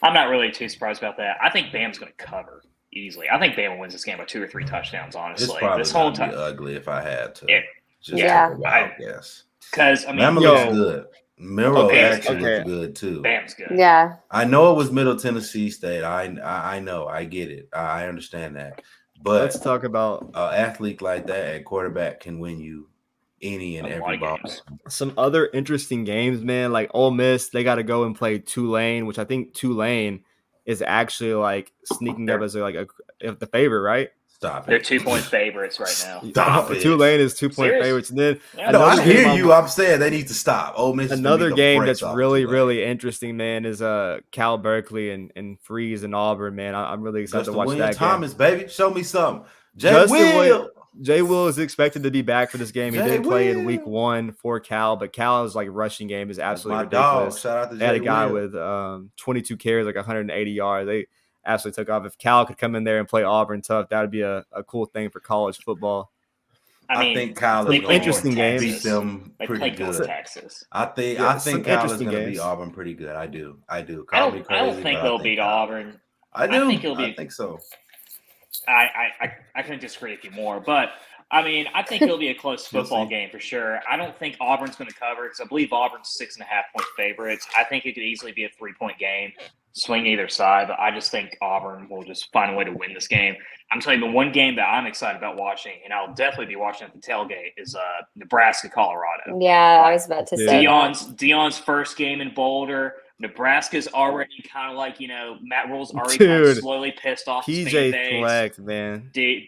I'm not really too surprised about that. I think Bama's going to cover easily. I think Bama wins this game by 2 or 3 touchdowns. Honestly, it's probably this whole gonna be time, ugly if I had to. Yeah. Take a wild guess. because I mean, Bama looks good. Miro Okay, actually okay. looks good too. Bama's good. Yeah. I know it was Middle Tennessee State. I know. I get it. I understand that. But Let's talk about an athlete like that at quarterback can win you any and A lot every of ball. games. some other interesting games, man. Like Ole Miss, they got to go and play Tulane, which I think Tulane is actually like sneaking up as the favorite, right? Stop They're it. 2-point favorites right now. Stop it. Tulane is 2-point Serious? favorites, and then Yeah. No, I another hear game you. I'm saying they need to stop. Ole Miss is Another gonna beat the game brakes that's off really, Tulane. really interesting, man, is Cal Berkeley and Freeze and Auburn, man. I'm really excited Justin to watch Williams that game. Thomas, baby. Show me something. Jay Will is expected to be back for this game. He Jay didn't play in Will. week 1 for Cal, but Cal's like rushing game is That's absolutely my dog. ridiculous. Shout out to They had Jay a guy Will. with 22 carries, like 180 yards. They absolutely took off. If Cal could come in there and play Auburn tough, that would be a cool thing for college football. I mean, think Kyle they is play going interesting to games. beat them They pretty play North good. Texas. I think Yeah, some Kyle is interesting going to beat games. Auburn pretty good. I do. I Call me don't crazy, think but they'll I beat Kyle. Auburn. I do. think it'll be- I think so. I couldn't disagree with you more, but I mean, I think it'll be a close We'll football see. game for sure. I don't think Auburn's going to cover because I believe Auburn's 6.5-point favorites. I think it could easily be a 3-point game, swing either side, but I just think Auburn will just find a way to win this game. I'm telling you, the one game that I'm excited about watching, and I'll definitely be watching at the tailgate, is Nebraska, Colorado. Yeah, I was about to say that. Dion's first game in Boulder. Nebraska's already kind of like, Matt Rule's already kind of Dude, slowly pissed off his fan PJ base. Fleck, man. Dude,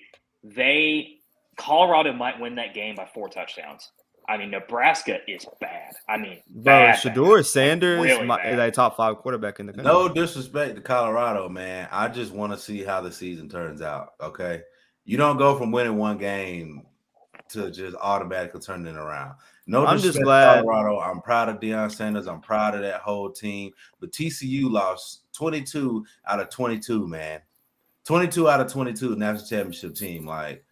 Colorado might win that game by 4 touchdowns. I mean, Nebraska is bad. I mean, Bro, bad. Shador Sanders Really is bad. a top 5 quarterback in the country. No disrespect to Colorado, man. I just want to see how the season turns out. Okay, you don't go from winning one game to just automatically turning it around. No I'm disrespect just glad- to Colorado. I'm proud of Deion Sanders. I'm proud of that whole team. But TCU lost 22 out of 22, man. 22 out of 22 national championship team. Like,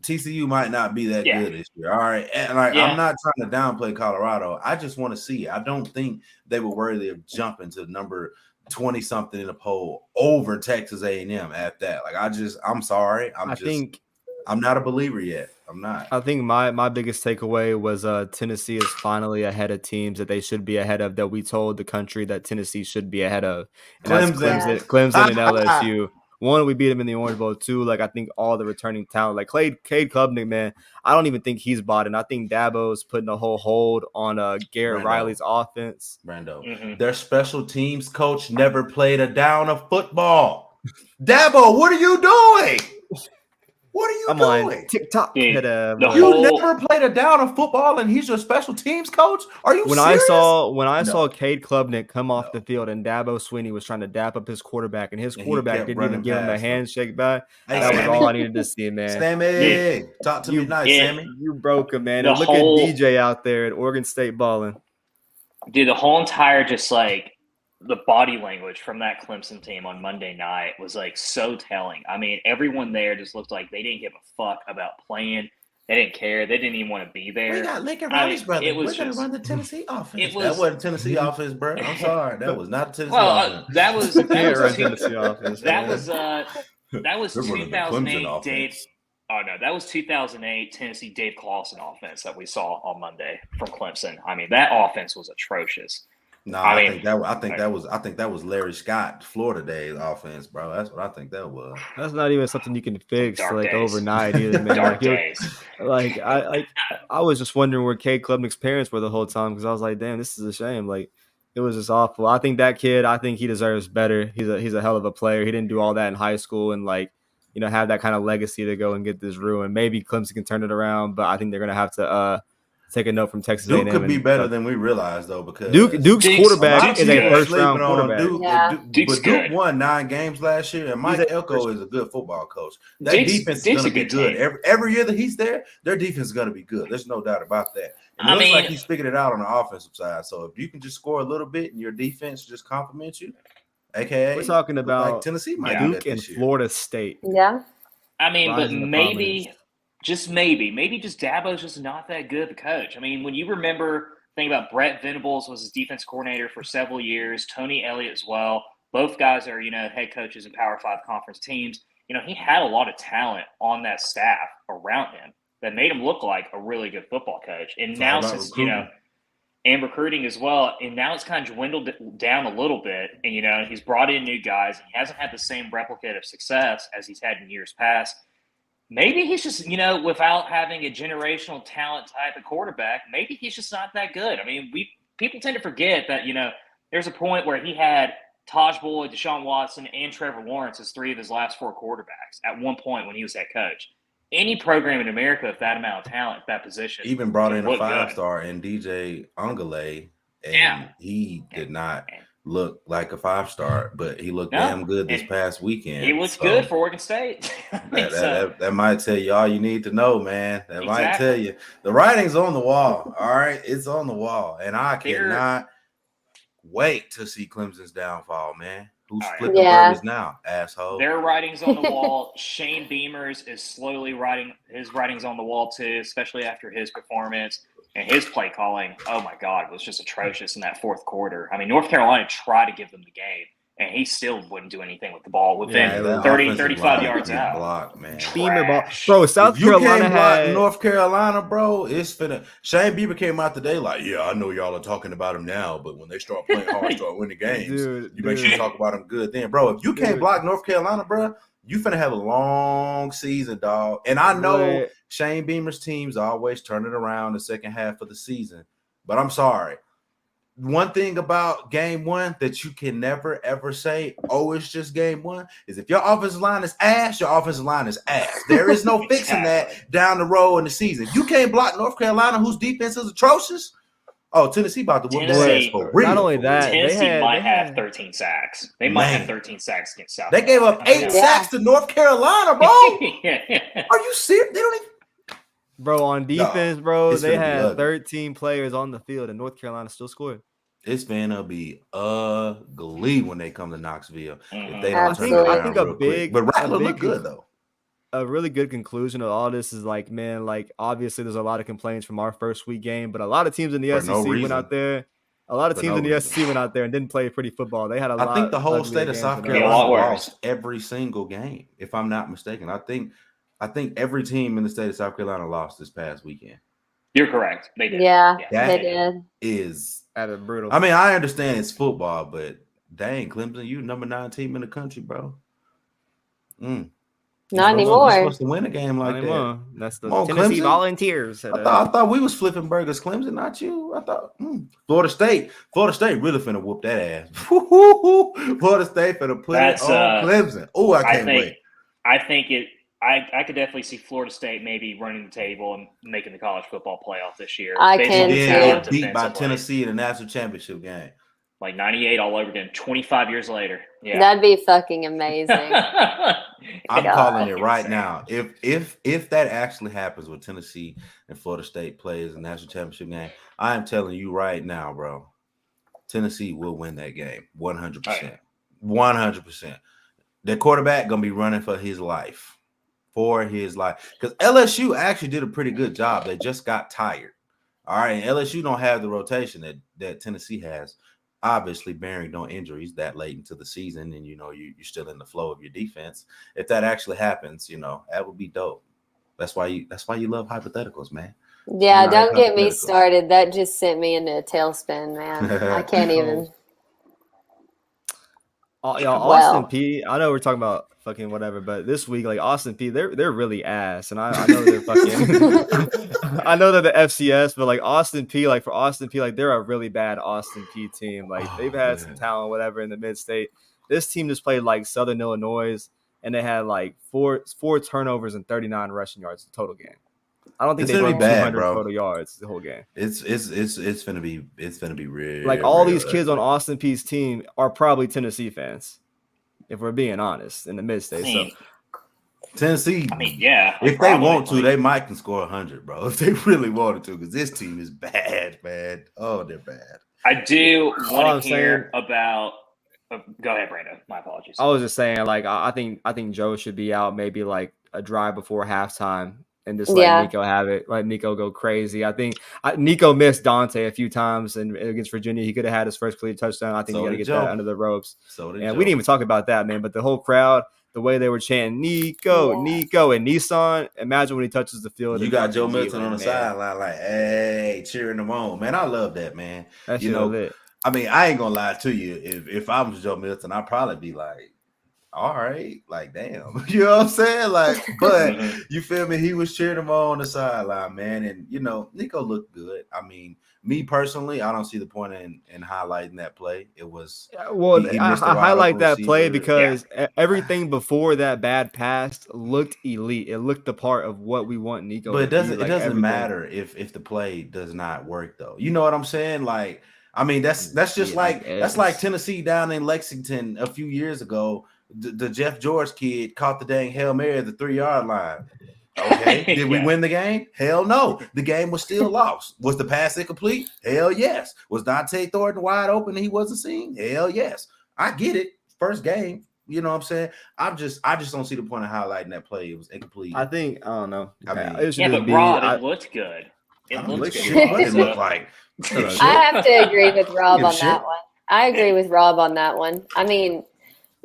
TCU might not be that good this year. All right. And I'm not trying to downplay Colorado. I just want to see. I don't think they were worthy of jumping to number 20 something in the poll over Texas A&M at that. Like, I'm sorry. I'm not a believer yet. I'm not. I think my biggest takeaway was Tennessee is finally ahead of teams that they should be ahead of, that we told the country that Tennessee should be ahead of. And that's Clemson and LSU. 1, we beat them in the Orange Bowl. 2, like I think all the returning talent, like Cade Klubnik, man, I don't even think he's bought in. I think Dabo's putting a whole hold on Garrett Riley's offense. Brando, their special teams coach never played a down of football. Dabo, what are you doing? What are you I'm doing? on TikTok. Dude, Whatever. the You whole- never played a down of football, and he's your special teams coach? Are you When serious? I saw No. Cade Klubnik come off No. the field and Dabo Sweeney was trying to dap up his quarterback, and his And he quarterback kept didn't even running give him a past him. handshake back. Hey, That was Sammy. all I needed to see, man. Sammy, talk to me nice, yeah. Sammy. You broke him, man. The And look whole- at DJ out there at Oregon State balling. Dude, the whole entire just like the body language from that Clemson team on Monday night was like so telling. I mean, everyone there just looked like they didn't give a fuck about playing. They didn't care. They didn't even want to be there. We got Lincoln I Riley's mean, brother. it was We're going to just- run the Tennessee offense. was- That wasn't Tennessee offense, bro. I'm sorry. That was not Tennessee Well, offense. that was Can't run two- Tennessee offense, that man. was that was They're running the 2008 Clemson Dave. offense. Oh no, that was 2008 Tennessee Dave Clawson offense that we saw on Monday from Clemson. I mean, that offense was atrocious. No, I I mean- think that was Larry Scott, Florida Days offense, bro. That's what I think that was. That's not even something you can fix Dark like days. overnight either, man. Dark Like, days. I was just wondering where Cade Klubnik's parents were the whole time because I was like, damn, this is a shame. Like, it was just awful. I think that kid, I think he deserves better. He's a hell of a player. He didn't do all that in high school and like, you know, have that kind of legacy to go and get this ruin. Maybe Clemson can turn it around, but I think they're gonna have to take a note from Texas Duke A&M. could be and- better than we realize, though, because Duke's Duke's quarterback Duke's is a good. first round Sleeping on quarterback. Duke, Yeah. Duke's but Duke good. won 9 games last year, and Mike He's a Elko first- is a good football coach. That Duke's- defense is Duke's going a to be good good. team. Every year that he's there, their defense is going to be good. There's no doubt about that. And it I looks like mean- he's figured it out on the offensive side. So if you can just score a little bit and your defense just compliments you, aka We're talking like about Tennessee might Yeah. do Duke that and this year. Florida State. Yeah. I mean, but Rising to maybe, prominence. just maybe just Dabo's just not that good of a coach. I mean, when you remember, think about Brett Venables was his defense coordinator for several years, Tony Elliott as well. Both guys are, head coaches in Power 5 conference teams. He had a lot of talent on that staff around him that made him look like a really good football coach. And It's now all about since, recruiting. and recruiting as well. And now it's kind of dwindled down a little bit. And, he's brought in new guys. And he hasn't had the same replicate of success as he's had in years past. Maybe he's just, without having a generational talent type of quarterback, maybe he's just not that good. I mean, people tend to forget that, there's a point where he had Taj Boyd, Deshaun Watson, and Trevor Lawrence as 3 of his last 4 quarterbacks at one point when he was head coach. Any program in America with that amount of talent at that position. Even brought in a look good. 5-star in DJ Ungale, and Yeah. he did not look like a 5-star, but he looked No, damn good this and past weekend. He looks So good for Oregon State. that might tell you all you need to know, man. That might Exactly. tell you the writing's on the wall. All right, it's on the wall, and I They're- cannot wait to see Clemson's downfall, man. Who's Oh, yeah. flipping Yeah. burgers now, asshole? Their writing's on the wall. Shane Beamers is slowly writing his writing's on the wall too, especially after his performance and his play calling. Oh my God, was just atrocious in that 4th quarter. I mean, North Carolina tried to give them the game, and he still wouldn't do anything with the ball within Yeah, That 30, offensive 35 line yards get out. blocked, man. Beamer ball. Trash. Bro, South If you Carolina can't block had North Carolina, bro, it's finna. Shane Bieber came out today like, yeah, I know y'all are talking about him now, but when they start playing hard, start winning games, dude, you make sure you talk about him good then, bro. If you can't Dude. block North Carolina, bro, you finna have a long season, dog. And I know But- Shane Beamer's teams always turn it around the second half of the season, but I'm sorry. One thing about game 1 that you can never ever say, oh, it's just game 1, is if your offensive line is ass, your offensive line is ass. There is no fixing that down the road in the season. If you can't block North Carolina, whose defense is atrocious, oh, Tennessee about to whoop their Tennessee- ass for real. Not only for that, real. Tennessee might they have had- 13 sacks. They might have Man. 13 sacks against South They gave up Carolina. 8 Yeah. sacks to North Carolina, bro. Are you serious? They don't even. Bro, on defense, bro, it's they gonna be had ugly. 13 players on the field, and North Carolina still scored. It's gonna be ugly when they come to Knoxville Mhm. if they don't turn it Absolutely. around I think a real big- quick. But a Rattler big look good though. A really good conclusion of all this is like, man, like obviously there's a lot of complaints from our first week game, but a lot of teams in the For SEC no went reason. out there. A lot of For teams no in the reason. SEC went out there and didn't play pretty football. They had a lot. I think the whole uglier state of games South than Yeah, a Carolina lot worse. lost every single game, if I'm not mistaken. I think every team in the state of South Carolina lost this past weekend. You're correct. They did. Yeah, That they did. is, At a brutal. I mean, I understand it's football, but dang, Clemson, you number 9 team in the country, bro. Not You're anymore. supposed to win a game like Not that. anymore. That's the Come on, Tennessee Clemson. Volunteers. I thought we was flipping burgers, Clemson, not you. I thought Florida State really finna whoop that ass. Florida State finna put That's, it on Clemson. Oh, I can't wait. I think I could definitely see Florida State maybe running the table and making the college football playoff this year. I based can on the too. talent Get beat by defensively. Tennessee in the national championship game. Like 98 all over again, 25 years later. Yeah. That'd be fucking amazing. I'm God. calling it right Insane. now. If that actually happens with Tennessee and Florida State plays the national championship game, I am telling you right now, bro, Tennessee will win that game 100%. 100%. Their quarterback gonna be running for his life. Because LSU actually did a pretty good job. They just got tired. All right, and LSU don't have the rotation that Tennessee has. Obviously, bearing no injuries that late into the season, and you're still in the flow of your defense. If that actually happens, that would be dope. That's why you love hypotheticals, man. Yeah, don't get me started. That just sent me into a tailspin, man. I can't even. Austin Peay. I know we're talking about fucking whatever, but this week, like Austin Peay, they're really ass, and I know they're fucking. I know they're the FCS, but like Austin Peay, like for Austin Peay, like they're a really bad Austin Peay team. Like they've had some talent, whatever, in the mid-state. This team just played like Southern Illinois, and they had like four turnovers and 39 rushing yards total game. I don't think they broke 200 total yards the whole game. It's gonna be real. Like all these kids on Austin Peay's team are probably Tennessee fans, if we're being honest, in the mid-state. So Tennessee, yeah. If they want to, they might can score 100, bro. If they really wanted to, because this team is bad, man. Oh, they're bad. I do want to hear about. Go ahead, Brandon. My apologies. I was just saying, like, I think Joe should be out maybe like a drive before halftime. And just let Nico have it. Let Nico go crazy. I think Nico missed Dante a few times, and against Virginia, he could have had his first clear touchdown. I think he got to get that under the ropes. And we didn't even talk about that, man. But the whole crowd, the way they were chanting Nico, Nico, and Nissan. Imagine when he touches the field. You got Joe Milton on the sideline, like, hey, cheering him on, man. I love that, man. That's lit. I mean, I ain't gonna lie to you. If I was Joe Milton, I'd probably be like, all right, like damn, you know what I'm saying? Like, but you feel me? He was cheering him on the sideline, man, and Nico looked good. I mean, me personally, I don't see the point in highlighting that play. It was I highlight that play because everything before that bad pass looked elite. It looked the part of what we want Nico. But it doesn't everything. matter if the play does not work though. You know what I'm saying? Like, I mean, that's just like Tennessee down in Lexington a few years ago. The Jeff George kid caught the dang Hail Mary at the 3-yard line. Okay. Did we win the game? Hell no. The game was still lost. Was the pass incomplete? Hell yes. Was Dante Thornton wide open and he wasn't seen? Hell yes. I get it. First game. You know what I'm saying? I just don't see the point of highlighting that play. It was incomplete. I don't know. But Rob, it looked good. It looked good. What it looked like. I have to agree with Rob on that one. I agree with Rob on that one. I mean,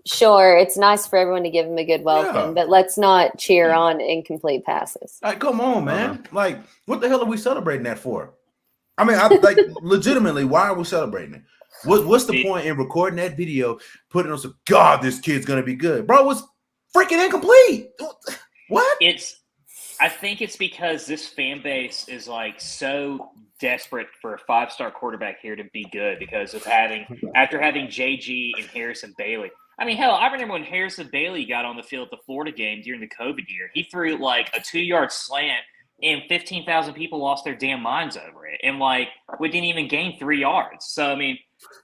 sure, it's nice for everyone to give him a good welcome, but let's not cheer on incomplete passes. Like, come on, man. Like, what the hell are we celebrating that for? I mean, legitimately, why are we celebrating it? What's the point in recording that video, putting on some, God, this kid's going to be good? Bro, it was freaking incomplete. What? I think it's because this fan base is like so desperate for a 5-star quarterback here to be good because of after having JG and Harrison Bailey. I mean, hell, I remember when Harrison Bailey got on the field at the Florida game during the COVID year. He threw like a 2-yard slant and 15,000 people lost their damn minds over it. And like, we didn't even gain 3 yards. So, I mean,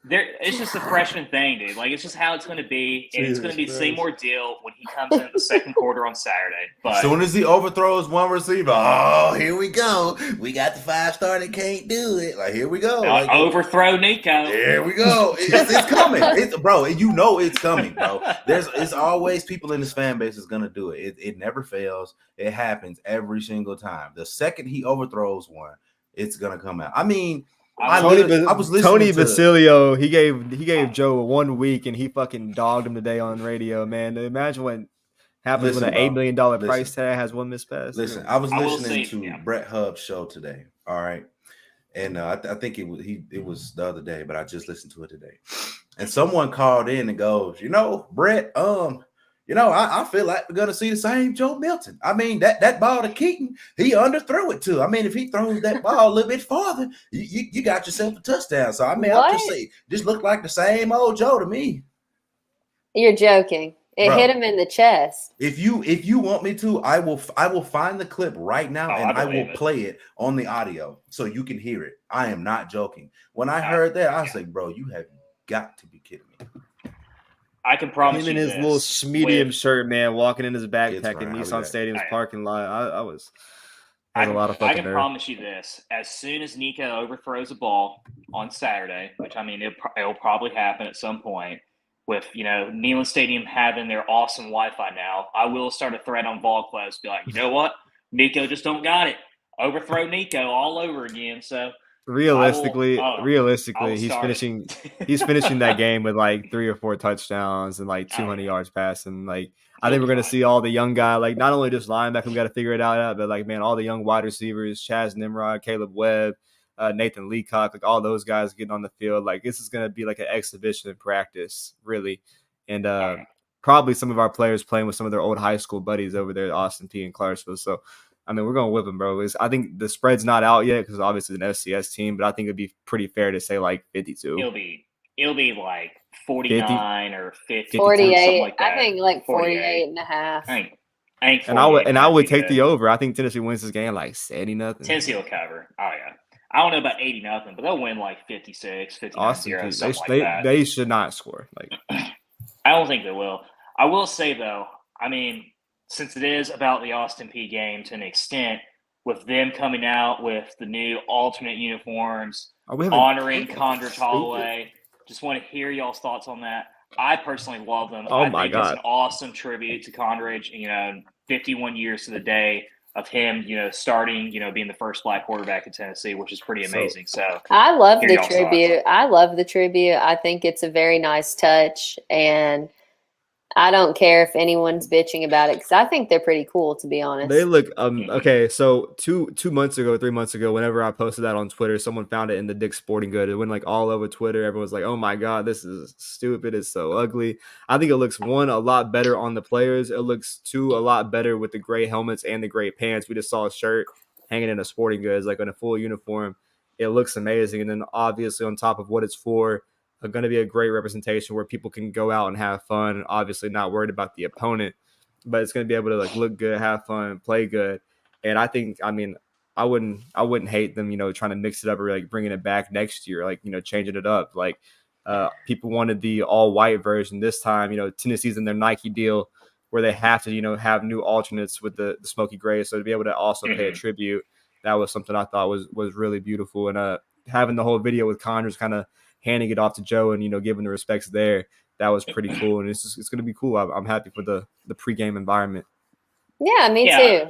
it's just a freshman thing, dude. Like, it's just how it's going to be. And it's going to be Seymour Deal when he comes in the second quarter on Saturday. But as soon as he overthrows one receiver, oh, here we go. We got the 5-star that can't do it. Like, here we go. Like, overthrow Nico. Here we go. It's coming. Bro, you know it's coming, bro. It's always people in this fan base is going to do it. It never fails. It happens every single time. The second he overthrows one, it's going to come out. I mean, I was listening Tony to Basilio. He gave Joe 1 week, and he fucking dogged him today on radio. Man, imagine what happens when an $8 million price tag has one missed pass. Listen, I was listening to Brett Hubb's show today. All right, and I think it was the other day, but I just listened to it today. And someone called in and goes, Brett, I feel like we're gonna see the same Joe Milton. I mean, that ball to Keaton, he underthrew it too. I mean, if he throws that ball a little bit farther, you got yourself a touchdown. So I mean, I'll just say, just looked like the same old Joe to me. You're joking. It hit him in the chest. If you want me to, I will find the clip right now and I will play it on the audio so you can hear it. I am not joking. When I heard that, I was like, bro, you have got to be kidding me. I can promise him you in his little medium shirt, man, walking in his backpack in Nissan Stadium's parking lot. I was a lot of fucking I can promise you this: as soon as Nico overthrows a ball on Saturday, which I mean it'll probably happen at some point, with Neyland Stadium having their awesome Wi-Fi now, I will start a thread on Vol Quest. Be like, you know what, Nico just don't got it. Overthrow Nico all over again. So realistically, he's finishing that game with like 3 or 4 touchdowns and like 200 yards passing. Like I think we're gonna see all the young guy, like not only just linebacker, we got to figure it out, but like man, all the young wide receivers, Chaz Nimrod, Caleb Webb, Nathan Leacock, like all those guys getting on the field. Like this is gonna be like an exhibition in practice, really, and probably some of our players playing with some of their old high school buddies over there at Austin Peay and Clarksville. So. I mean, we're going to whip them, bro. I think the spread's not out yet because obviously it's an FCS team, but I think it'd be pretty fair to say like 52. It'll be like 49 or 50. 48. Something like that. I think like 48 and a half. I think and I would take the over. I think Tennessee wins this game like 70-0. Tennessee will cover. Oh yeah. I don't know about 80-0, but they'll win like 56, 59-0, something like that. They should not score. Like I don't think they will. I will say though, I mean, since it is about the Austin Peay game to an extent, with them coming out with the new alternate uniforms, honoring Condredge Holloway, just want to hear y'all's thoughts on that. I personally love them. I think it's an awesome tribute to Condredge. 51 years to the day of him, starting, being the first black quarterback in Tennessee, which is pretty amazing. So I love the tribute. I love the tribute. I think it's a very nice touch, and I don't care if anyone's bitching about it because I think they're pretty cool, to be honest. They look okay. So 3 months ago, whenever I posted that on Twitter, someone found it in the Dick's Sporting Good. It went like all over Twitter. Everyone's like, "Oh my god, this is stupid. It's so ugly." I think it looks a lot better on the players. It looks a lot better with the gray helmets and the gray pants. We just saw a shirt hanging in a Sporting Goods, like in a full uniform. It looks amazing, and then obviously on top of what it's for. Going to be a great representation where people can go out and have fun, obviously not worried about the opponent, but it's going to be able to like look good, have fun, play good. And I think, I mean, I wouldn't hate them, trying to mix it up or like bringing it back next year, like, changing it up. Like people wanted the all white version this time, Tennessee's in their Nike deal where they have to, have new alternates with the smoky gray. So to be able to also pay a tribute, that was something I thought was really beautiful. And having the whole video with Condredge kind of handing it off to Joe and, giving the respects there, that was pretty cool. And it's going to be cool. I'm happy for the pregame environment. Yeah, me too.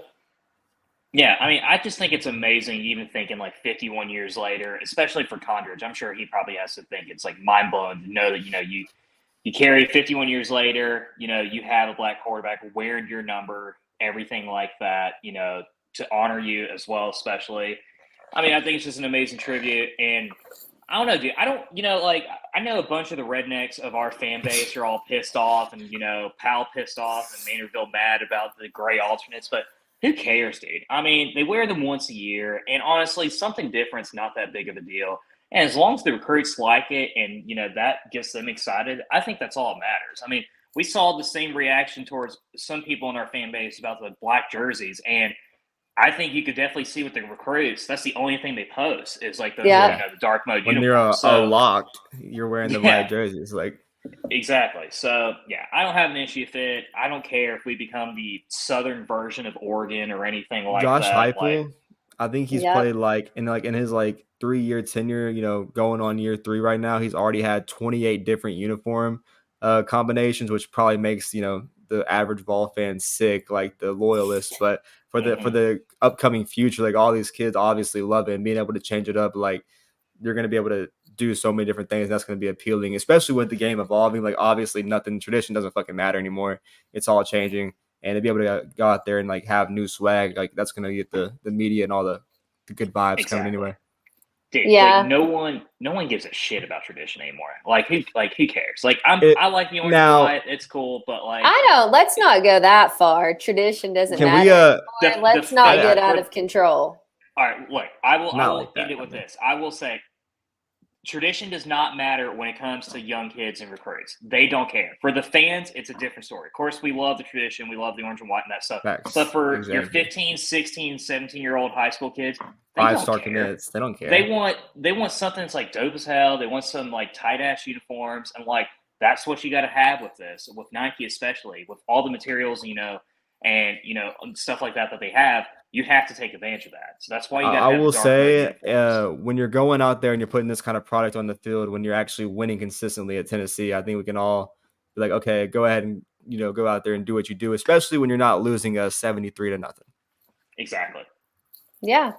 Yeah, I mean, I just think it's amazing even thinking like 51 years later, especially for Condredge. I'm sure he probably has to think it's like mind-blowing to know that, you carry 51 years later, you have a black quarterback wearing your number, everything like that, to honor you as well, especially. I mean, I think it's just an amazing tribute. And I don't know, dude. I don't, I know a bunch of the rednecks of our fan base are all pissed off and, Powell pissed off and Maynardville mad about the gray alternates, but who cares, dude? I mean, they wear them once a year, and honestly, something different's not that big of a deal. And as long as the recruits like it and, that gets them excited, I think that's all that matters. I mean, we saw the same reaction towards some people in our fan base about the black jerseys, and I think you could definitely see with the recruits. That's the only thing they post is like the dark mode when uniforms. You're locked, you're wearing the black jerseys. Like exactly. So yeah, I don't have an issue with it. I don't care if we become the southern version of Oregon or anything like Josh that. Heupel, I think he's played in his 3-year tenure. Going on year 3 right now. He's already had 28 different uniform combinations, which probably makes the average Vol fan sick, like the loyalists. But for the upcoming future, like all these kids obviously love it, and being able to change it up, like you're going to be able to do so many different things. That's going to be appealing, especially with the game evolving. Like obviously tradition doesn't fucking matter anymore. It's all changing, and to be able to go out there and like have new swag, like that's going to get the media and all the good vibes coming anyway. Dude, like no one gives a shit about tradition anymore. Like who cares? Like I like the orange white, it's cool, but like I don't. Let's not go that far. Tradition doesn't matter. Let's not get out of control. All right, look, I will end it with this. I will say, tradition does not matter when it comes to young kids and recruits. They don't care. For the fans, it's a different story. Of course, we love the tradition. We love the orange and white and that stuff. Facts. But for your Exactly. 15, 16, 17-year-old high school kids, they don't 5-star care. commits, they don't care. They want something that's like dope as hell. They want some like tight ass uniforms, and like that's what you got to have with this, with Nike especially, with all the materials, and stuff like that they have. You have to take advantage of that. So that's why you got. I will say, when you're going out there and you're putting this kind of product on the field, when you're actually winning consistently at Tennessee, I think we can all be like, okay, go ahead and go out there and do what you do, especially when you're not losing us 73-0. Exactly. Yeah.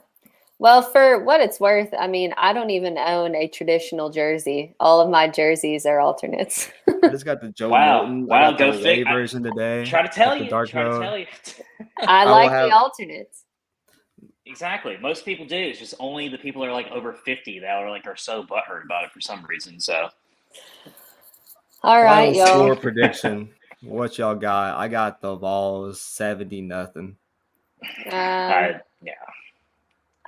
Well, for what it's worth, I mean, I don't even own a traditional jersey. All of my jerseys are alternates. I just got the Joe Milton. Wow, go fake version today. Try to tell you. I like the alternates. Exactly. Most people do. It's just only the people that are like over 50 that are so butthurt about it for some reason. So, all right, y'all. Score prediction. What y'all got? I got the Vols 70-0. Yeah.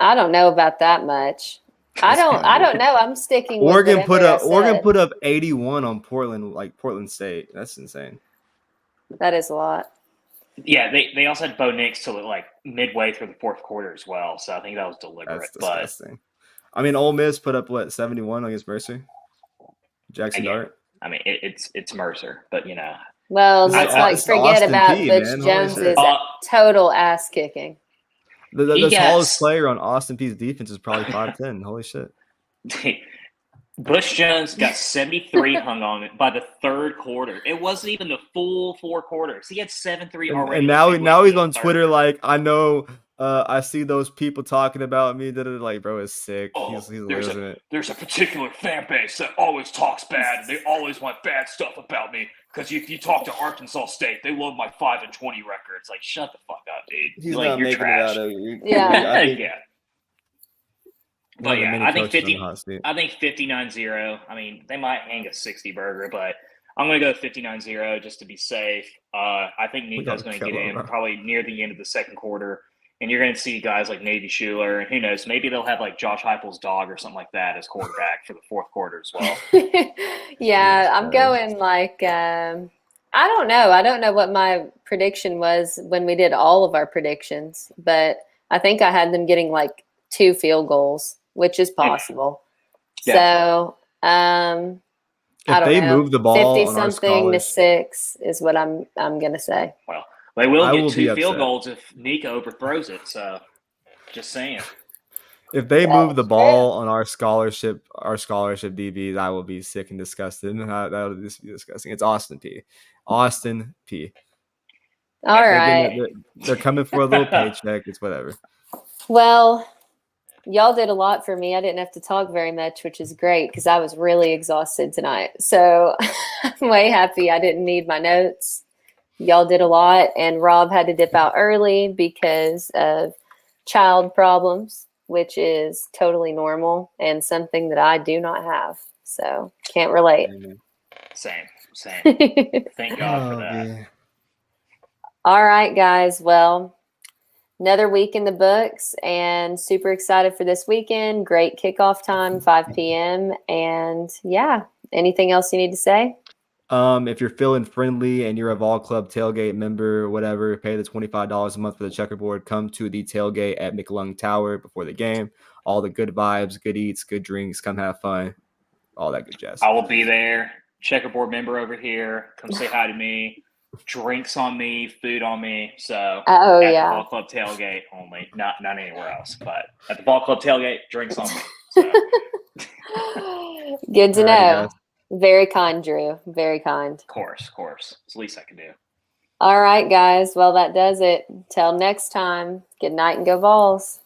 I don't know about that much. I don't know. I'm sticking with Oregon put up 81 on Portland State. That's insane. That is a lot. Yeah, they also had Bo Nix till like midway through the fourth quarter as well. So I think that was deliberate. That's disgusting. I mean, Ole Miss put up 71 against Mercer. Jackson Dart. I mean, it's Mercer, but Well, let's forget about Butch Jones's total ass kicking. The tallest player on Austin Peay's defense is probably 5'10". Holy shit. Bush Jones got 73 hung on it by the third quarter. It wasn't even the full 4 quarters. He had 7-3 already. And now he's on Twitter like, I know I see those people talking about me. Like, bro, is sick. He's losing it. There's a particular fan base that always talks bad. They always want bad stuff about me. Because if you talk to Arkansas State, they love my 5-20 records. Like, shut the fuck up, dude. He's like, not you're making trash. it out of yeah. But yeah, I think 59-0. I mean, they might hang a 60 burger, but I'm going to go 59-0 just to be safe. I think Nico's going to get in probably near the end of the second quarter. And you're going to see guys like Navy Schuler, and who knows, maybe they'll have like Josh Heupel's dog or something like that as quarterback for the fourth quarter as well. Yeah, I'm going like I don't know. I don't know what my prediction was when we did all of our predictions, but I think I had them getting like 2 field goals, which is possible. Yeah. So if they move the ball 50-something to 6 is what I'm going to say. Well, they will get 2 field goals if Nico overthrows it. So, just saying. If they move the ball on our scholarship DBs, I will be sick and disgusted. That would just be disgusting. It's Austin Peay. Austin Peay. All right. They're coming for a little paycheck. It's whatever. Well, y'all did a lot for me. I didn't have to talk very much, which is great because I was really exhausted tonight. So I'm way happy I didn't need my notes. Y'all did a lot, and Rob had to dip out early because of child problems, which is totally normal and something that I do not have. So can't relate. Same. Thank God for that. Yeah. All right, guys. Well, another week in the books and super excited for this weekend. Great kickoff time, 5 p.m. And yeah, anything else you need to say? If you're feeling friendly and you're a Vol Club tailgate member or whatever, pay the $25 a month for the checkerboard. Come to the tailgate at McLung Tower before the game. All the good vibes, good eats, good drinks. Come have fun. All that good jazz. I will be there. Checkerboard member over here. Come say hi to me. Drinks on me, food on me. So the Vol Club tailgate only, not anywhere else. But at the Vol Club tailgate, drinks on me. So. Good to know. Guys. Very kind, Drew. Very kind. Of course. It's the least I can do. All right, guys. Well, that does it. Till next time. Good night and go Vols.